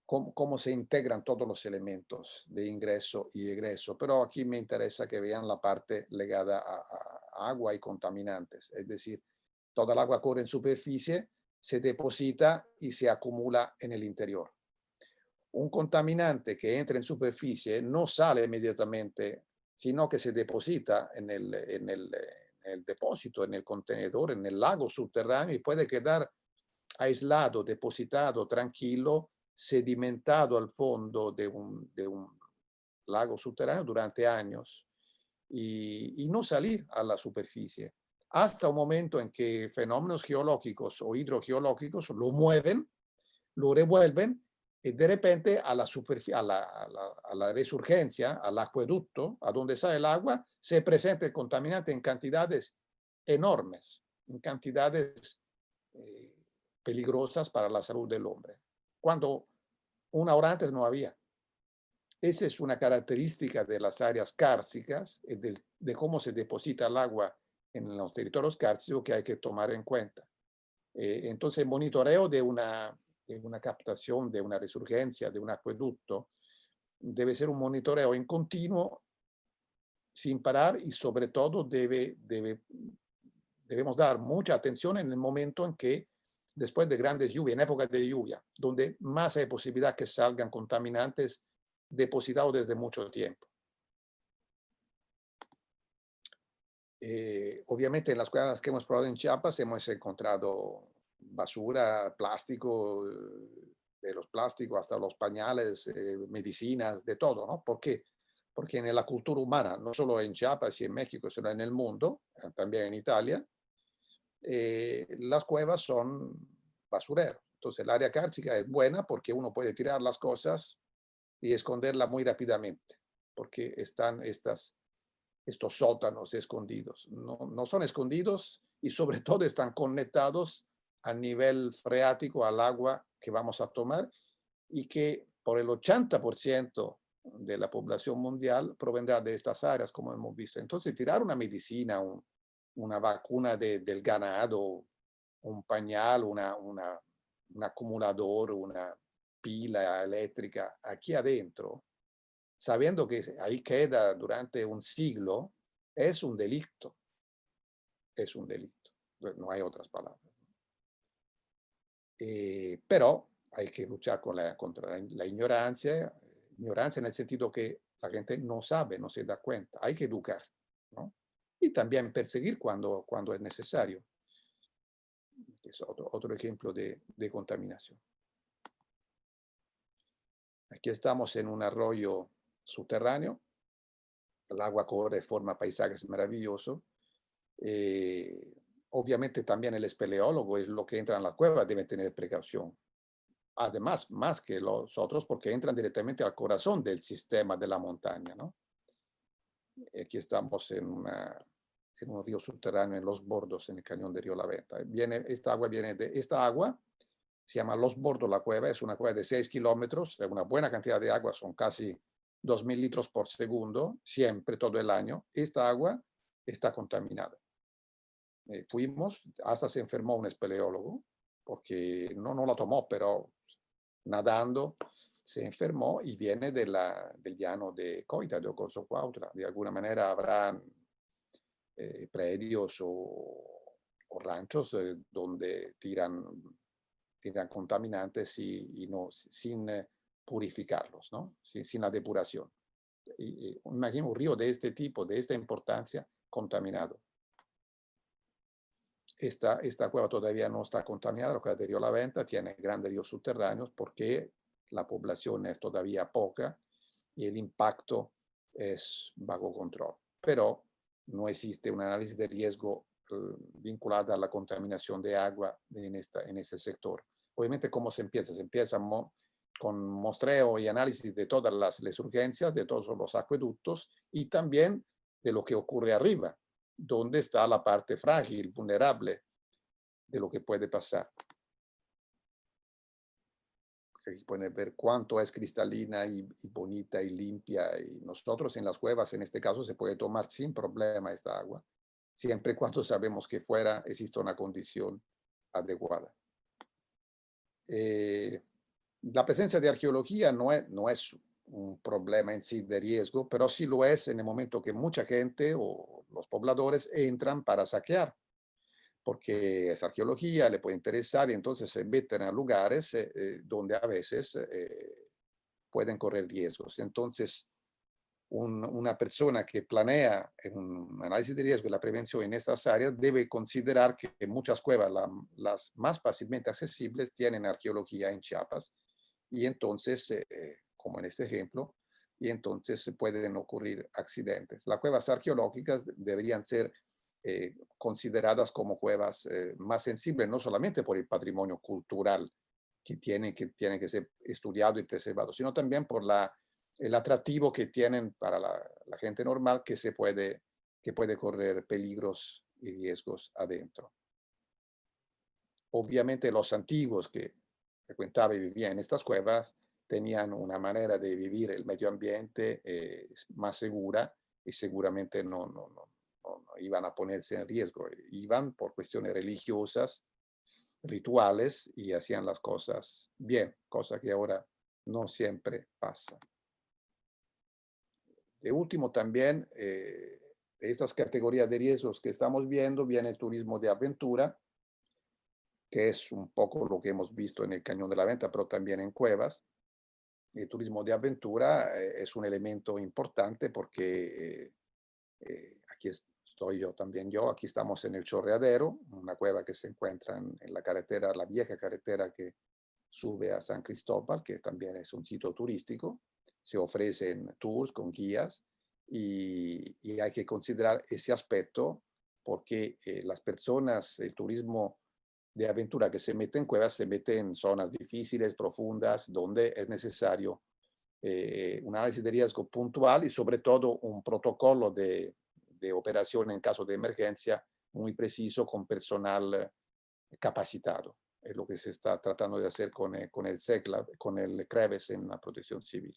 cómo se integran todos los elementos de ingreso y egreso. Pero aquí me interesa que vean la parte ligada a agua y contaminantes, es decir, toda el agua corre en superficie, se deposita y se acumula en el interior. Un contaminante que entra en superficie no sale inmediatamente, sino que se deposita en el depósito, en el contenedor, en el lago subterráneo y puede quedar aislado, depositado, tranquilo, sedimentado al fondo de un lago subterráneo durante años y no salir a la superficie hasta un momento en que fenómenos geológicos o hidrogeológicos lo mueven, lo revuelven y de repente a la resurgencia, al acueducto, a donde sale el agua, se presenta el contaminante en cantidades enormes, en cantidades peligrosas para la salud del hombre, cuando una hora antes no había. Esa es una característica de las áreas cársticas y de cómo se deposita el agua en los territorios cársticos que hay que tomar en cuenta. Entonces, el monitoreo de una captación, de una resurgencia, de un acueducto, debe ser un monitoreo en continuo, sin parar, y sobre todo debemos dar mucha atención en el momento en que, después de grandes lluvias, en época de lluvia, donde más hay posibilidad que salgan contaminantes depositados desde mucho tiempo. Obviamente en las cuevas que hemos probado en Chiapas hemos encontrado basura, plástico, de los plásticos hasta los pañales, medicinas, de todo, ¿no? ¿Por qué? Porque en la cultura humana, no solo en Chiapas y en México, sino en el mundo, también en Italia, las cuevas son basureros. Entonces el área cárstica es buena porque uno puede tirar las cosas y esconderla muy rápidamente, porque están estos sótanos escondidos. No son escondidos y sobre todo están conectados a nivel freático al agua que vamos a tomar, y que por el 80% de la población mundial provendrá de estas áreas, como hemos visto. Entonces, tirar una medicina, una vacuna del ganado, un pañal, un acumulador, una pila eléctrica aquí adentro, sabiendo que ahí queda durante un siglo, es un delito. Es un delito. No hay otras palabras. Pero hay que luchar contra la ignorancia en el sentido que la gente no sabe, no se da cuenta. Hay que educar, ¿no? Y también perseguir cuando es necesario. Es otro ejemplo de contaminación. Aquí estamos en un arroyo subterráneo. El agua corre, forma paisajes maravillosos. Obviamente también el espeleólogo es lo que entra en la cueva, debe tener precaución. Además, más que los otros, porque entran directamente al corazón del sistema de la montaña, ¿no? Aquí estamos en un río subterráneo en Los Bordos, en el cañón de Río La Venta. Esta agua se llama Los Bordos la cueva, es una cueva de 6 kilómetros, de una buena cantidad de agua, son casi 2.000 litros por segundo, siempre, todo el año. Esta agua está contaminada. Fuimos, hasta se enfermó un espeleólogo, porque no la tomó, pero nadando se enfermó, y viene del llano de Coita, de Ocosocuautla. De alguna manera habrán predios o ranchos donde tiran contaminantes sin purificarlos, ¿no? Sin la depuración. Imagino un río de este tipo, de esta importancia, contaminado. Esta cueva todavía no está contaminada, la cueva de Río La Venta tiene grandes ríos subterráneos porque la población es todavía poca y el impacto es bajo control. Pero no existe un análisis de riesgo vinculado a la contaminación de agua en este sector. Obviamente, ¿cómo se empieza? Se empieza con muestreo y análisis de todas las resurgencias, de todos los acueductos, y también de lo que ocurre arriba, donde está la parte frágil, vulnerable de lo que puede pasar. Aquí pueden ver cuánto es cristalina y bonita y limpia. Y nosotros en las cuevas, en este caso, se puede tomar sin problema esta agua, siempre y cuando sabemos que fuera existe una condición adecuada. La presencia de arqueología no es un problema en sí de riesgo, pero sí lo es en el momento que mucha gente o los pobladores entran para saquear, porque esa arqueología le puede interesar y entonces se meten a lugares donde a veces pueden correr riesgos. Entonces, una persona que planea un análisis de riesgo y la prevención en estas áreas debe considerar que muchas cuevas, las más fácilmente accesibles, tienen arqueología en Chiapas, y entonces, como en este ejemplo, y entonces pueden ocurrir accidentes. Las cuevas arqueológicas deberían ser consideradas como cuevas más sensibles, no solamente por el patrimonio cultural tiene que ser estudiado y preservado, sino también por el atractivo que tienen para la gente normal que puede correr peligros y riesgos adentro. Obviamente los antiguos que frecuentaban y vivían en estas cuevas tenían una manera de vivir el medio ambiente más segura y seguramente no iban a ponerse en riesgo. Iban por cuestiones religiosas, rituales y hacían las cosas bien, cosa que ahora no siempre pasa. De último también, de estas categorías de riesgos que estamos viendo, viene el turismo de aventura, que es un poco lo que hemos visto en el Cañón de la Venta, pero también en cuevas. El turismo de aventura es un elemento importante porque aquí estoy yo también, aquí estamos en el Chorreadero, una cueva que se encuentra en la carretera, la vieja carretera que sube a San Cristóbal, que también es un sitio turístico. Se ofrecen tours con guías y hay que considerar ese aspecto porque las personas, el turismo de aventura que se mete en cuevas, se mete en zonas difíciles, profundas, donde es necesario un análisis de riesgo puntual y sobre todo un protocolo de operación en caso de emergencia muy preciso con personal capacitado. Es lo que se está tratando de hacer con el CECLA, con el CREVES en la protección civil.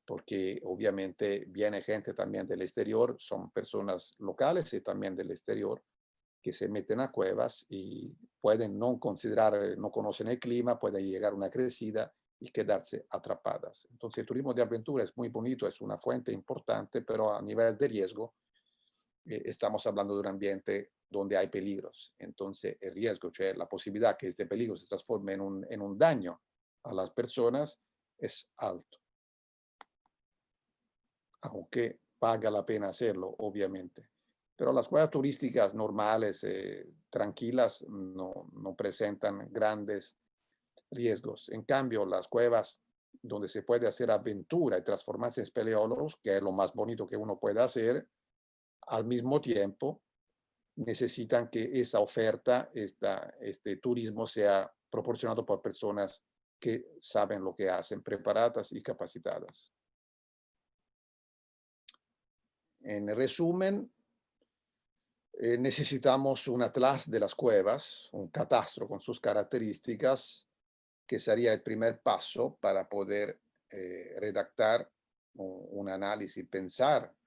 Porque obviamente viene gente también del exterior, son personas locales y también del exterior que se meten a cuevas y pueden no considerar, no conocen el clima, puede llegar una crecida y quedarse atrapadas. Entonces el turismo de aventura es muy bonito, es una fuente importante, pero a nivel de riesgo estamos hablando de un ambiente donde hay peligros. Entonces el riesgo, la posibilidad que este peligro se transforme en un daño a las personas es alto. Aunque paga la pena hacerlo, obviamente. Pero las cuevas turísticas normales, tranquilas, no presentan grandes riesgos. En cambio, las cuevas donde se puede hacer aventura y transformarse en espeleólogos, que es lo más bonito que uno puede hacer, al mismo tiempo necesitan que esa oferta, este turismo sea proporcionado por personas que saben lo que hacen, preparadas y capacitadas. En resumen, necesitamos un atlas de las cuevas, un catastro con sus características, que sería el primer paso para poder redactar un análisis,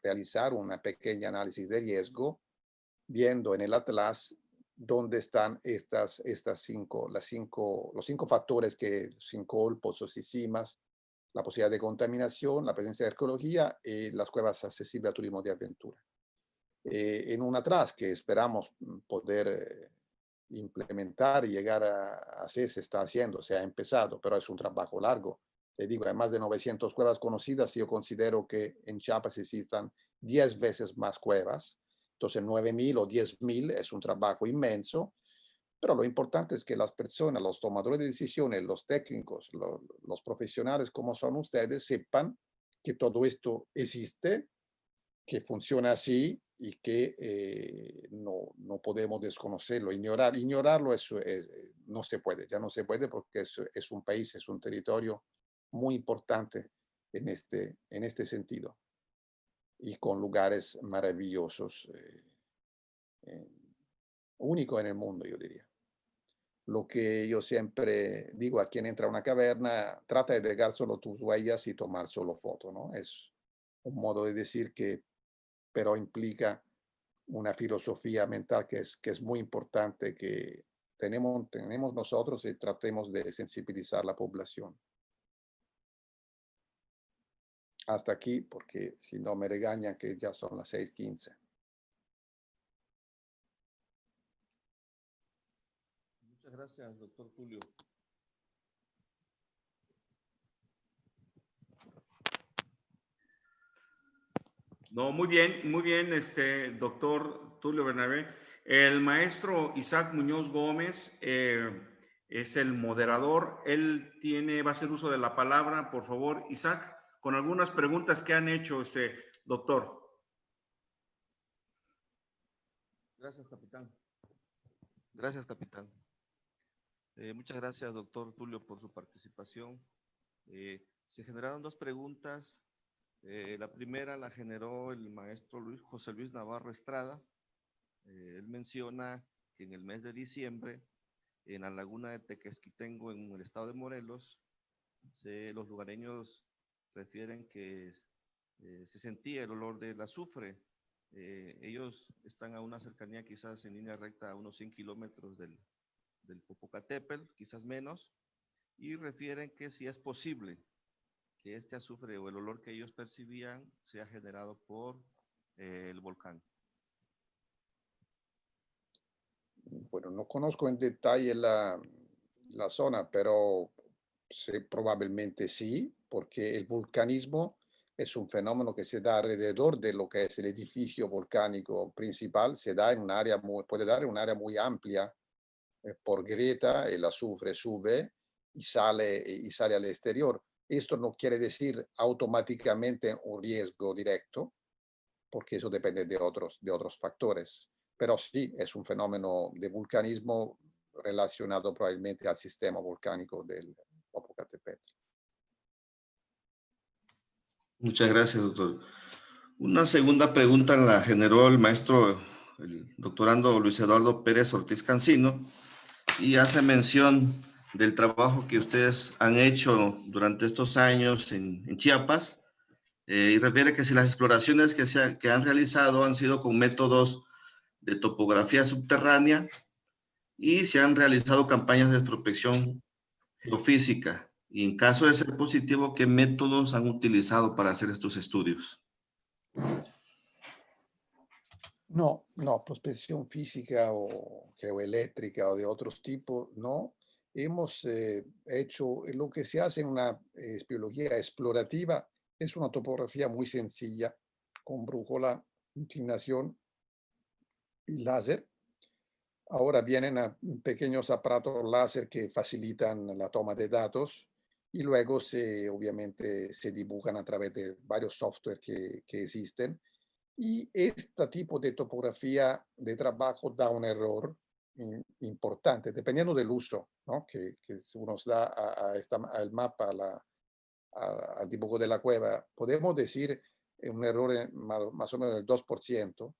realizar una pequeña análisis de riesgo, viendo en el atlas dónde están los 5 factores, pozos y cimas, la posibilidad de contaminación, la presencia de arqueología y las cuevas accesibles al turismo de aventura. En un atlas que esperamos poder implementar y llegar a hacer, se está haciendo, se ha empezado, pero es un trabajo largo. Te digo, hay más de 900 cuevas conocidas y yo considero que en Chiapas existan 10 veces más cuevas. Entonces 9.000 o 10.000 es un trabajo inmenso, pero lo importante es que las personas, los tomadores de decisiones, los técnicos, los profesionales como son ustedes, sepan que todo esto existe, que funciona así y que no podemos desconocerlo, ignorarlo no se puede, ya no se puede porque es un país, es un territorio muy importante en este sentido y con lugares maravillosos, único en el mundo, yo diría. Lo que yo siempre digo a quien entra a una caverna, trata de dejar solo tus huellas y tomar solo fotos, ¿no? Es un modo de decir que pero implica una filosofía mental que es muy importante que tenemos nosotros y tratemos de sensibilizar a la población. Hasta aquí, porque si no me regañan que ya son las 6:15. Muchas gracias, doctor Tulio. No, muy bien, doctor Tulio Bernabé. El maestro Isaac Muñoz Gómez es el moderador. Él va a hacer uso de la palabra, por favor, Isaac, con algunas preguntas que han hecho, doctor. Gracias, capitán. Gracias, capitán. Muchas gracias, doctor Tulio, por su participación. Se generaron dos preguntas. La primera la generó el maestro José Luis Navarro Estrada. Él menciona que en el mes de diciembre, en la laguna de Tequesquitengo, en el estado de Morelos, los lugareños refieren que se sentía el olor del azufre. Ellos están a una cercanía quizás en línea recta a unos 100 kilómetros del Popocatépetl, quizás menos, y refieren que si es posible que este azufre o el olor que ellos percibían sea generado por el volcán. Bueno, no conozco en detalle la zona, pero probablemente sí, porque el vulcanismo es un fenómeno que se da alrededor de lo que es el edificio volcánico principal, se da en un área puede dar en un área muy amplia por grieta, el azufre sube y sale al exterior. Esto no quiere decir automáticamente un riesgo directo, porque eso depende de otros factores. Pero sí, es un fenómeno de vulcanismo relacionado probablemente al sistema volcánico del Popocatépetl. Muchas gracias, doctor. Una segunda pregunta la generó el maestro, el doctorando Luis Eduardo Pérez Ortiz Cancino, y hace mención del trabajo que ustedes han hecho durante estos años en Chiapas, y refiere que si las exploraciones que han realizado han sido con métodos de topografía subterránea y se han realizado campañas de prospección geofísica. Y en caso de ser positivo, ¿qué métodos han utilizado para hacer estos estudios? No, prospección física o geoeléctrica o de otros tipos, no. Hemos hecho lo que se hace en una espeleología explorativa, es una topografía muy sencilla, con brújula, inclinación y láser. Ahora vienen pequeños aparatos láser que facilitan la toma de datos y luego obviamente se dibujan a través de varios software que existen. Y este tipo de topografía de trabajo da un error importante, dependiendo del uso, ¿no? que uno da al mapa, al dibujo de la cueva. Podemos decir un error más o menos del 2%.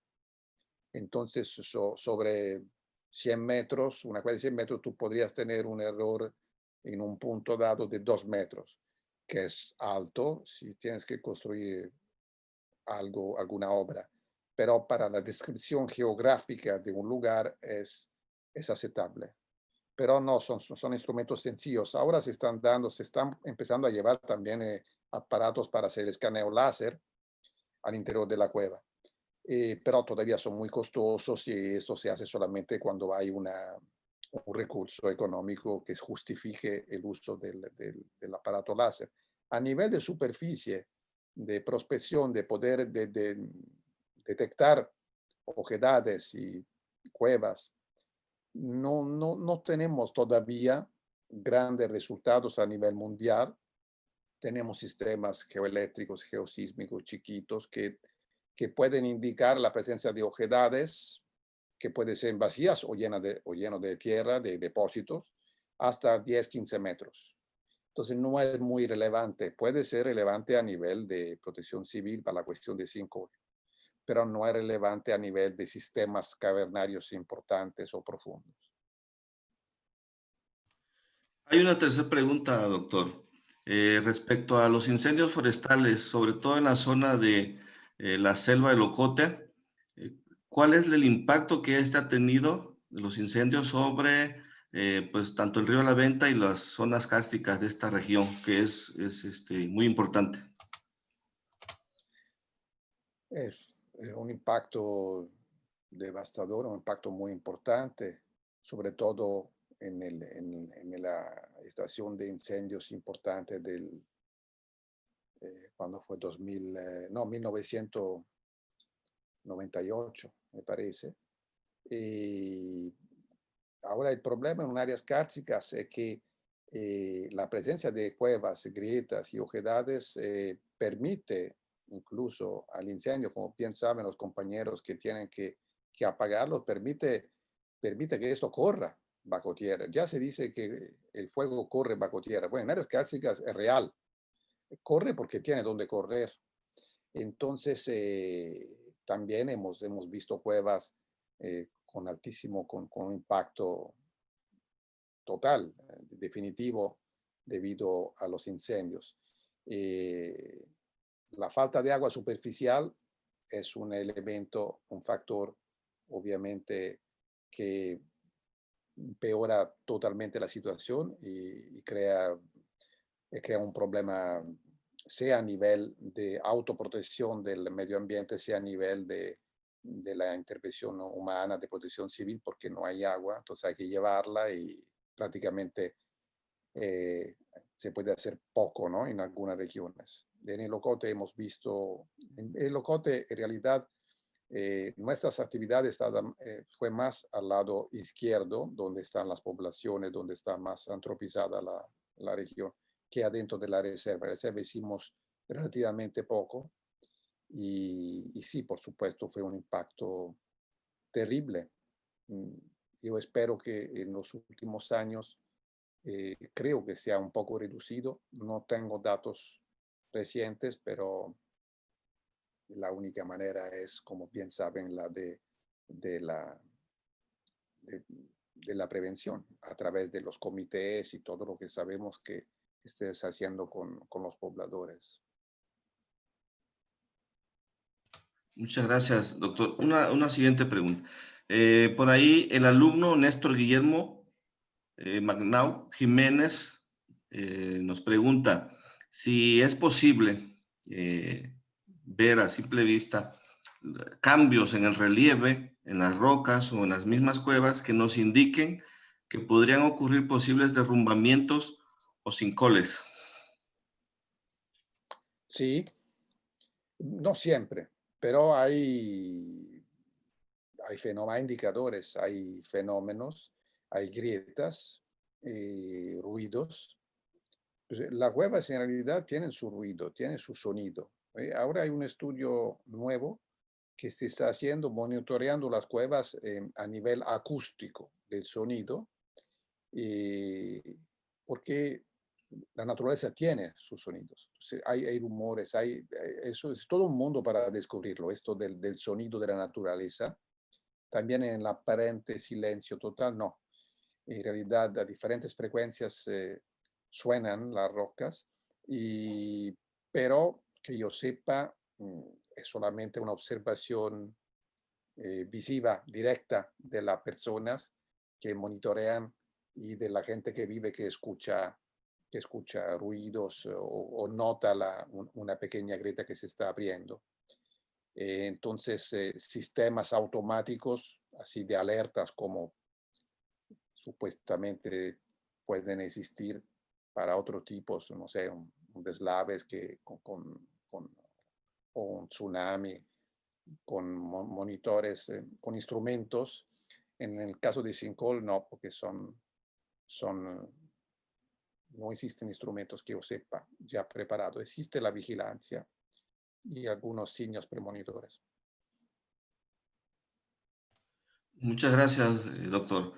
Entonces, sobre 100 metros, una cueva de 100 metros, tú podrías tener un error en un punto dado de 2 metros, que es alto si tienes que construir alguna obra. Pero para la descripción geográfica de un lugar es aceptable. Pero no, son instrumentos sencillos. Ahora se están empezando a llevar también aparatos para hacer escaneo láser al interior de la cueva. Pero todavía son muy costosos y esto se hace solamente cuando hay un recurso económico que justifique el uso del aparato láser. A nivel de superficie, de prospección, de poder detectar ojedades y cuevas, no tenemos todavía grandes resultados a nivel mundial. Tenemos sistemas geoeléctricos, geosísmicos chiquitos que pueden indicar la presencia de ojedades, que pueden ser vacías o lleno de tierra, de depósitos, hasta 10, 15 metros. Entonces no es muy relevante. Puede ser relevante a nivel de protección civil para la cuestión de 5, pero no es relevante a nivel de sistemas cavernarios importantes o profundos. Hay una tercera pregunta, doctor. Respecto a los incendios forestales, sobre todo en la zona de la selva de Locote, ¿cuál es el impacto que este ha tenido de los incendios sobre pues tanto el río La Venta y las zonas kársticas de esta región, que es muy importante? Es un impacto devastador, un impacto muy importante, sobre todo en la estación de incendios importante cuando fue 1998, me parece. Y ahora el problema en áreas kársticas es que la presencia de cuevas, grietas y ojedades permite incluso al incendio, como bien saben los compañeros que tienen que apagarlo, permite que esto corra bajo tierra. Ya se dice que el fuego corre bajo tierra. Bueno, en áreas cálcicas es real. Corre porque tiene donde correr. Entonces, también hemos visto cuevas con altísimo, con impacto total, definitivo, debido a los incendios. La falta de agua superficial es un elemento, un factor, obviamente, que empeora totalmente la situación y crea un problema, sea a nivel de autoprotección del medio ambiente, sea a nivel de la intervención humana, de protección civil, porque no hay agua, entonces hay que llevarla y prácticamente se puede hacer poco, ¿no? En algunas regiones. En el Ocote hemos visto, en el Ocote en realidad nuestras actividades fue más al lado izquierdo, donde están las poblaciones, donde está más antropizada la región, que adentro de la reserva. La reserva hicimos relativamente poco y sí, por supuesto, fue un impacto terrible. Yo espero que en los últimos años creo que sea un poco reducido. No tengo datos recientes, pero la única manera es, como bien saben, la de la, de la prevención a través de los comités y todo lo que sabemos que estés haciendo con los pobladores. Muchas gracias, doctor. Una siguiente pregunta. Por ahí el alumno Néstor Guillermo Magnau Jiménez nos pregunta si es posible ver a simple vista cambios en el relieve, en las rocas o en las mismas cuevas que nos indiquen que podrían ocurrir posibles derrumbamientos o sincoles. Sí, no siempre, pero hay indicadores, hay fenómenos, hay grietas, ruidos. Pues, las cuevas en realidad tienen su ruido, tienen su sonido. Ahora hay un estudio nuevo que se está haciendo, monitoreando las cuevas a nivel acústico del sonido, porque la naturaleza tiene sus sonidos. Hay rumores, eso es todo un mundo para descubrirlo, esto del sonido de la naturaleza. También en el aparente silencio total, no. En realidad, a diferentes frecuencias suenan las rocas, pero que yo sepa, es solamente una observación visiva, directa de las personas que monitorean y de la gente que vive, que escucha ruidos o nota una pequeña grieta que se está abriendo. Entonces, sistemas automáticos, así de alertas como supuestamente pueden existir para otros tipos, no sé, un deslaves o un tsunami, con monitores, con instrumentos. En el caso de sinkhole, no, porque no existen instrumentos que yo sepa ya preparados. Existe la vigilancia y algunos signos premonitores. Muchas gracias, doctor.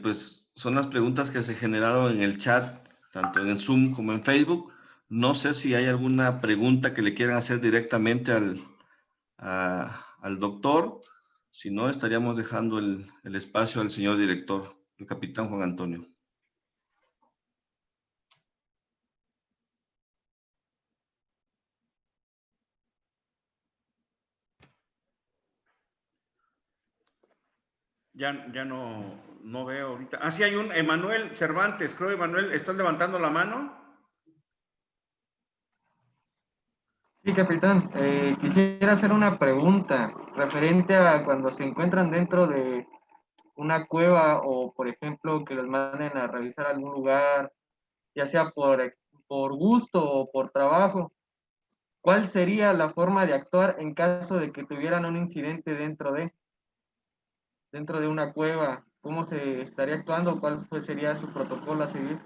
Pues son las preguntas que se generaron en el chat, tanto en Zoom como en Facebook. No sé si hay alguna pregunta que le quieran hacer directamente al doctor. Si no, estaríamos dejando el espacio al señor director, el capitán Juan Antonio. Ya no veo ahorita. Ah, sí, hay un Emanuel Cervantes. Creo, Emanuel, ¿estás levantando la mano? Sí, capitán. Quisiera hacer una pregunta referente a cuando se encuentran dentro de una cueva o, por ejemplo, que los manden a revisar algún lugar, ya sea por gusto o por trabajo. ¿Cuál sería la forma de actuar en caso de que tuvieran un incidente dentro de una cueva? ¿Cómo se estaría actuando? ¿Cuál sería su protocolo a seguir?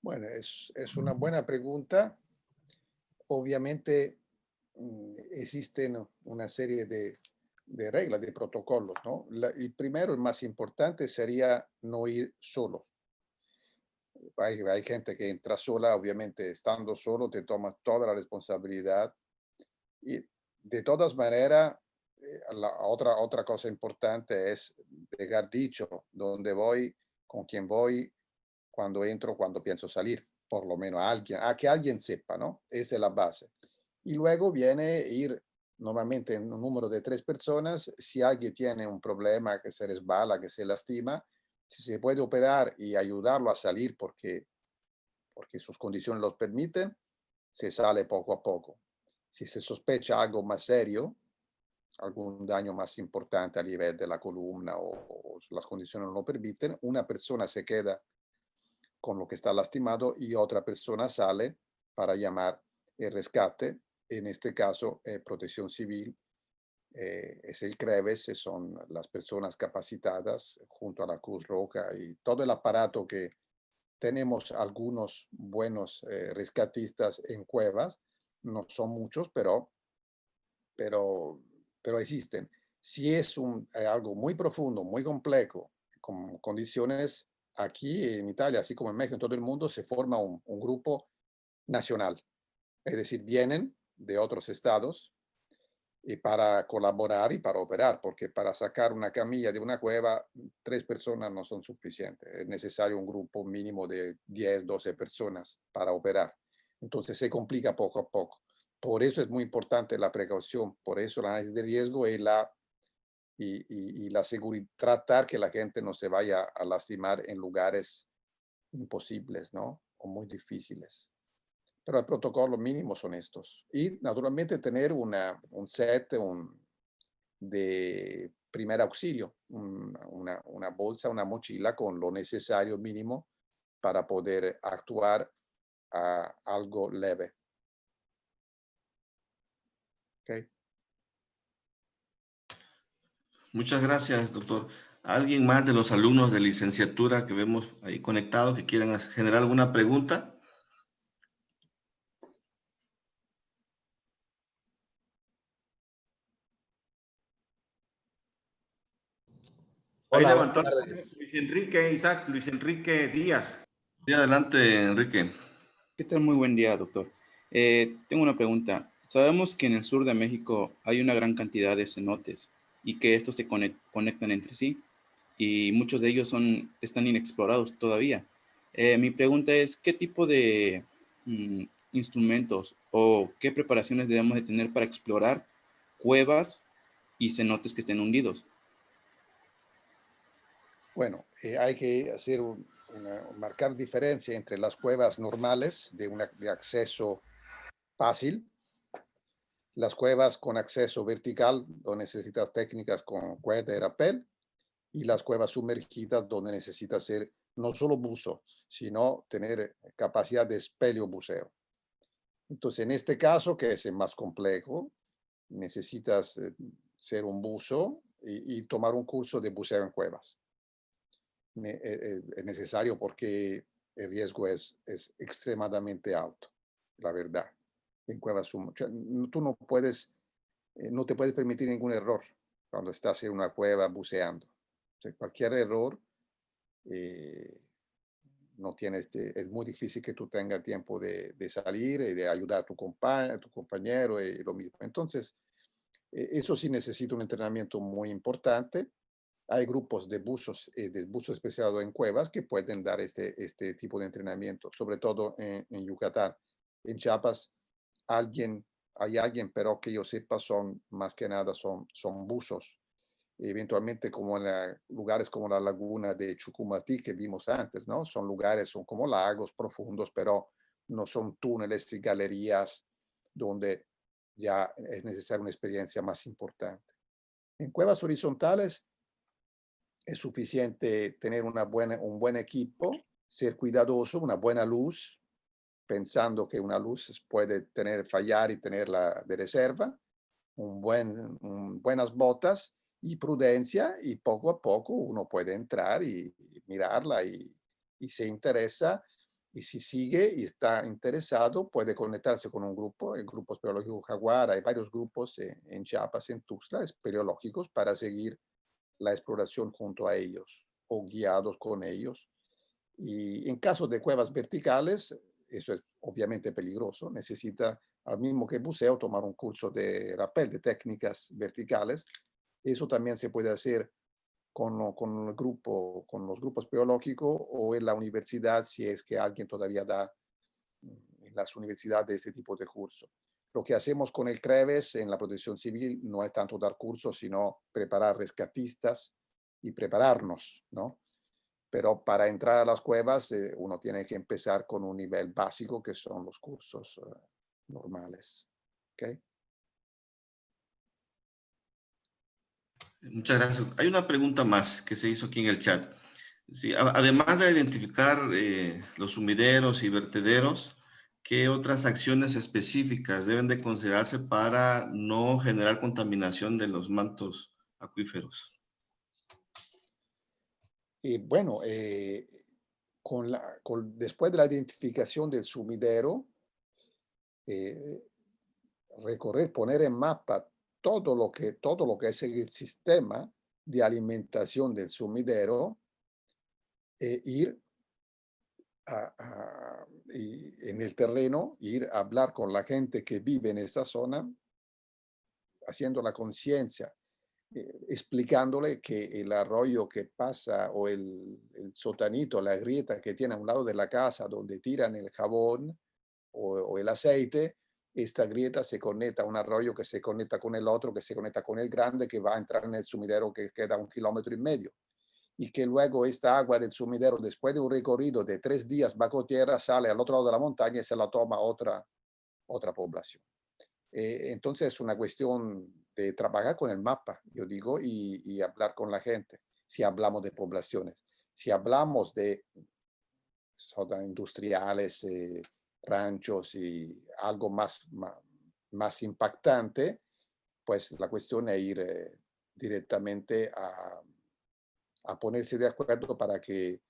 Bueno, es una buena pregunta. Obviamente existen una serie de reglas, de protocolos, ¿no? El primero, el más importante, sería no ir solos. Hay gente que entra sola, obviamente estando solo te tomas toda la responsabilidad. Y de todas maneras, la otra cosa importante es dejar dicho dónde voy, con quién voy, cuando entro, cuando pienso salir, por lo menos a que alguien sepa, ¿no? Esa es la base. Y luego viene ir normalmente en un número de 3 personas. Si alguien tiene un problema, que se resbala, que se lastima, si se puede operar y ayudarlo a salir porque sus condiciones los permiten, se sale poco a poco. Si se sospecha algo más serio, algún daño más importante a nivel de la columna o las condiciones no lo permiten, una persona se queda con lo que está lastimado y otra persona sale para llamar el rescate. En este caso, Protección Civil, es el CREVES, son las personas capacitadas junto a la Cruz Roja y todo el aparato que tenemos. Algunos buenos rescatistas en cuevas, no son muchos, pero existen. Si es algo muy profundo, muy complejo, con condiciones aquí en Italia, así como en México, en todo el mundo, se forma un grupo nacional. Es decir, vienen de otros estados y para colaborar y para operar, porque para sacar una camilla de una cueva, 3 personas no son suficientes. Es necesario un grupo mínimo de 10, 12 personas para operar. Entonces se complica poco a poco. Por eso es muy importante la precaución, por eso el análisis de riesgo y la seguridad, tratar que la gente no se vaya a lastimar en lugares imposibles, ¿no? O muy difíciles. Pero el protocolo mínimo son estos. Y naturalmente tener un set de primer auxilio, una bolsa, una mochila con lo necesario mínimo para poder actuar a algo leve. Okay. Muchas gracias, doctor. ¿Alguien más de los alumnos de licenciatura que vemos ahí conectados que quieran generar alguna pregunta? Ahí Hola, buenas levantó la mano tardes. Luis Enrique, Isaac, Luis Enrique Díaz. Sí, adelante, Enrique. ¿Qué tal? Muy buen día, doctor. Tengo una pregunta. Sabemos que en el sur de México hay una gran cantidad de cenotes y que estos se conectan entre sí y muchos de ellos están inexplorados todavía. Mi pregunta es, ¿qué tipo de instrumentos o qué preparaciones debemos de tener para explorar cuevas y cenotes que estén hundidos? Bueno, hay que hacer marcar diferencia entre las cuevas normales de acceso fácil, las cuevas con acceso vertical, donde necesitas técnicas con cuerda y rappel, y las cuevas sumergidas, donde necesitas ser no solo buzo, sino tener capacidad de espeleobuceo. Entonces, en este caso, que es el más complejo, necesitas ser un buzo y tomar un curso de buceo en cuevas. Es necesario porque el riesgo es extremadamente alto, la verdad. En cuevas, tú no puedes, no te puedes permitir ningún error cuando estás en una cueva buceando. O sea, cualquier error no tienes, es muy difícil que tú tengas tiempo de salir y de ayudar a tu compañero y lo mismo. Entonces, eso sí necesita un entrenamiento muy importante. Hay grupos de buzos especializados en cuevas que pueden dar este tipo de entrenamiento, sobre todo en Yucatán. En Chiapas, hay alguien, pero que yo sepa, son más que nada son buzos. Eventualmente, como en lugares como la laguna de Chucumatí que vimos antes, ¿no? Son lugares, son como lagos profundos, pero no son túneles y galerías donde ya es necesaria una experiencia más importante. En cuevas horizontales, es suficiente tener un buen equipo, ser cuidadoso, una buena luz, pensando que una luz puede fallar y tenerla de reserva, buenas botas y prudencia, y poco a poco uno puede entrar y mirarla y se interesa Y si sigue y está interesado, puede conectarse con un grupo, el Grupo Espeleológico Jaguar. Hay varios grupos en Chiapas, en Tuxtla, espeleológicos, para seguir la exploración junto a ellos o guiados con ellos. Y en caso de cuevas verticales, eso es obviamente peligroso. Necesita, al mismo que buceo, tomar un curso de rappel, de técnicas verticales. Eso también se puede hacer con el grupo, con los grupos biológicos o en la universidad, si es que alguien todavía da en las universidades este tipo de curso. Lo que hacemos con el CREVES en la protección civil no es tanto dar cursos, sino preparar rescatistas y prepararnos, ¿no? Pero para entrar a las cuevas uno tiene que empezar con un nivel básico, que son los cursos normales. ¿Okay? Muchas gracias. Hay una pregunta más que se hizo aquí en el chat. Sí, además de identificar los sumideros y vertederos, ¿qué otras acciones específicas deben de considerarse para no generar contaminación de los mantos acuíferos? Y bueno, después de la identificación del sumidero, recorrer, poner en mapa todo lo que es el sistema de alimentación del sumidero, ir en el terreno, ir a hablar con la gente que vive en esta zona, haciendo la conciencia, explicándole que el arroyo que pasa o el sotanito, la grieta que tiene a un lado de la casa donde tiran el jabón o el aceite, esta grieta se conecta a un arroyo que se conecta con el otro, que se conecta con el grande, que va a entrar en el sumidero que queda 1,5 kilómetros. Y que luego esta agua del sumidero, después de un recorrido de 3 días bajo tierra, sale al otro lado de la montaña y se la toma otra población. Entonces es una cuestión de trabajar con el mapa, yo digo, y hablar con la gente, si hablamos de poblaciones. Si hablamos de zonas industriales, ranchos y algo más impactante, pues la cuestión es ir directamente a ponerse de acuerdo para que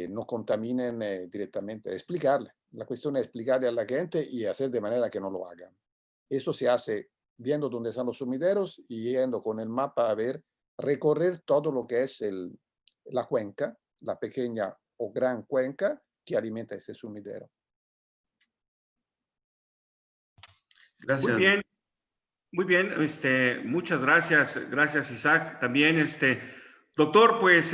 no contaminen directamente, explicarle. La cuestión es explicarle a la gente y hacer de manera que no lo hagan. Eso se hace viendo dónde están los sumideros y yendo con el mapa a ver, recorrer todo lo que es la cuenca, la pequeña o gran cuenca que alimenta este sumidero. Gracias. Muy bien, muchas gracias Isaac. También, doctor, pues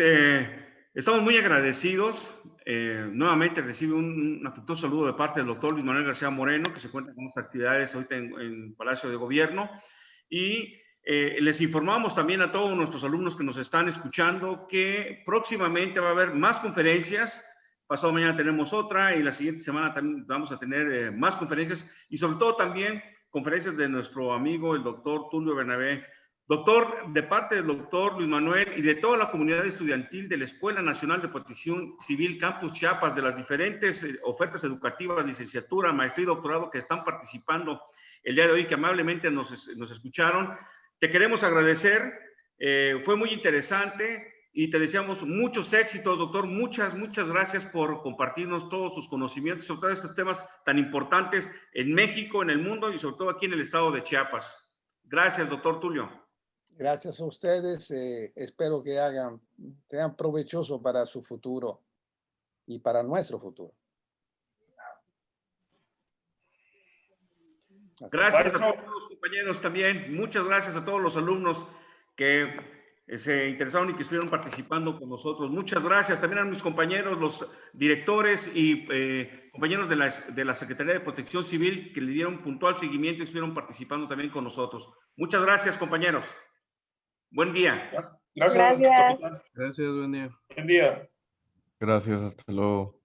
estamos muy agradecidos. Nuevamente recibe un afectuoso saludo de parte del doctor Luis Manuel García Moreno, que se encuentra con las actividades ahorita en Palacio de Gobierno. Y les informamos también a todos nuestros alumnos que nos están escuchando que próximamente va a haber más conferencias. Pasado mañana tenemos otra y la siguiente semana también vamos a tener más conferencias y sobre todo también conferencias de nuestro amigo el doctor Tulio Bernabé. Doctor, de parte del doctor Luis Manuel y de toda la comunidad estudiantil de la Escuela Nacional de Protección Civil Campus Chiapas, de las diferentes ofertas educativas, licenciatura, maestría y doctorado que están participando el día de hoy, que amablemente nos escucharon, te queremos agradecer. Fue muy interesante y te deseamos muchos éxitos, doctor. Muchas gracias por compartirnos todos sus conocimientos sobre todos estos temas tan importantes en México, en el mundo y sobre todo aquí en el estado de Chiapas. Gracias, doctor Tulio. Gracias a ustedes. Espero que sean provechoso para su futuro y para nuestro futuro. Gracias a todos los compañeros también. Muchas gracias a todos los alumnos que se interesaron y que estuvieron participando con nosotros. Muchas gracias también a mis compañeros, los directores y compañeros de la Secretaría de Protección Civil que le dieron puntual seguimiento y estuvieron participando también con nosotros. Muchas gracias, compañeros. Buen día. Gracias. Gracias, buen día. Buen día. Gracias, hasta luego.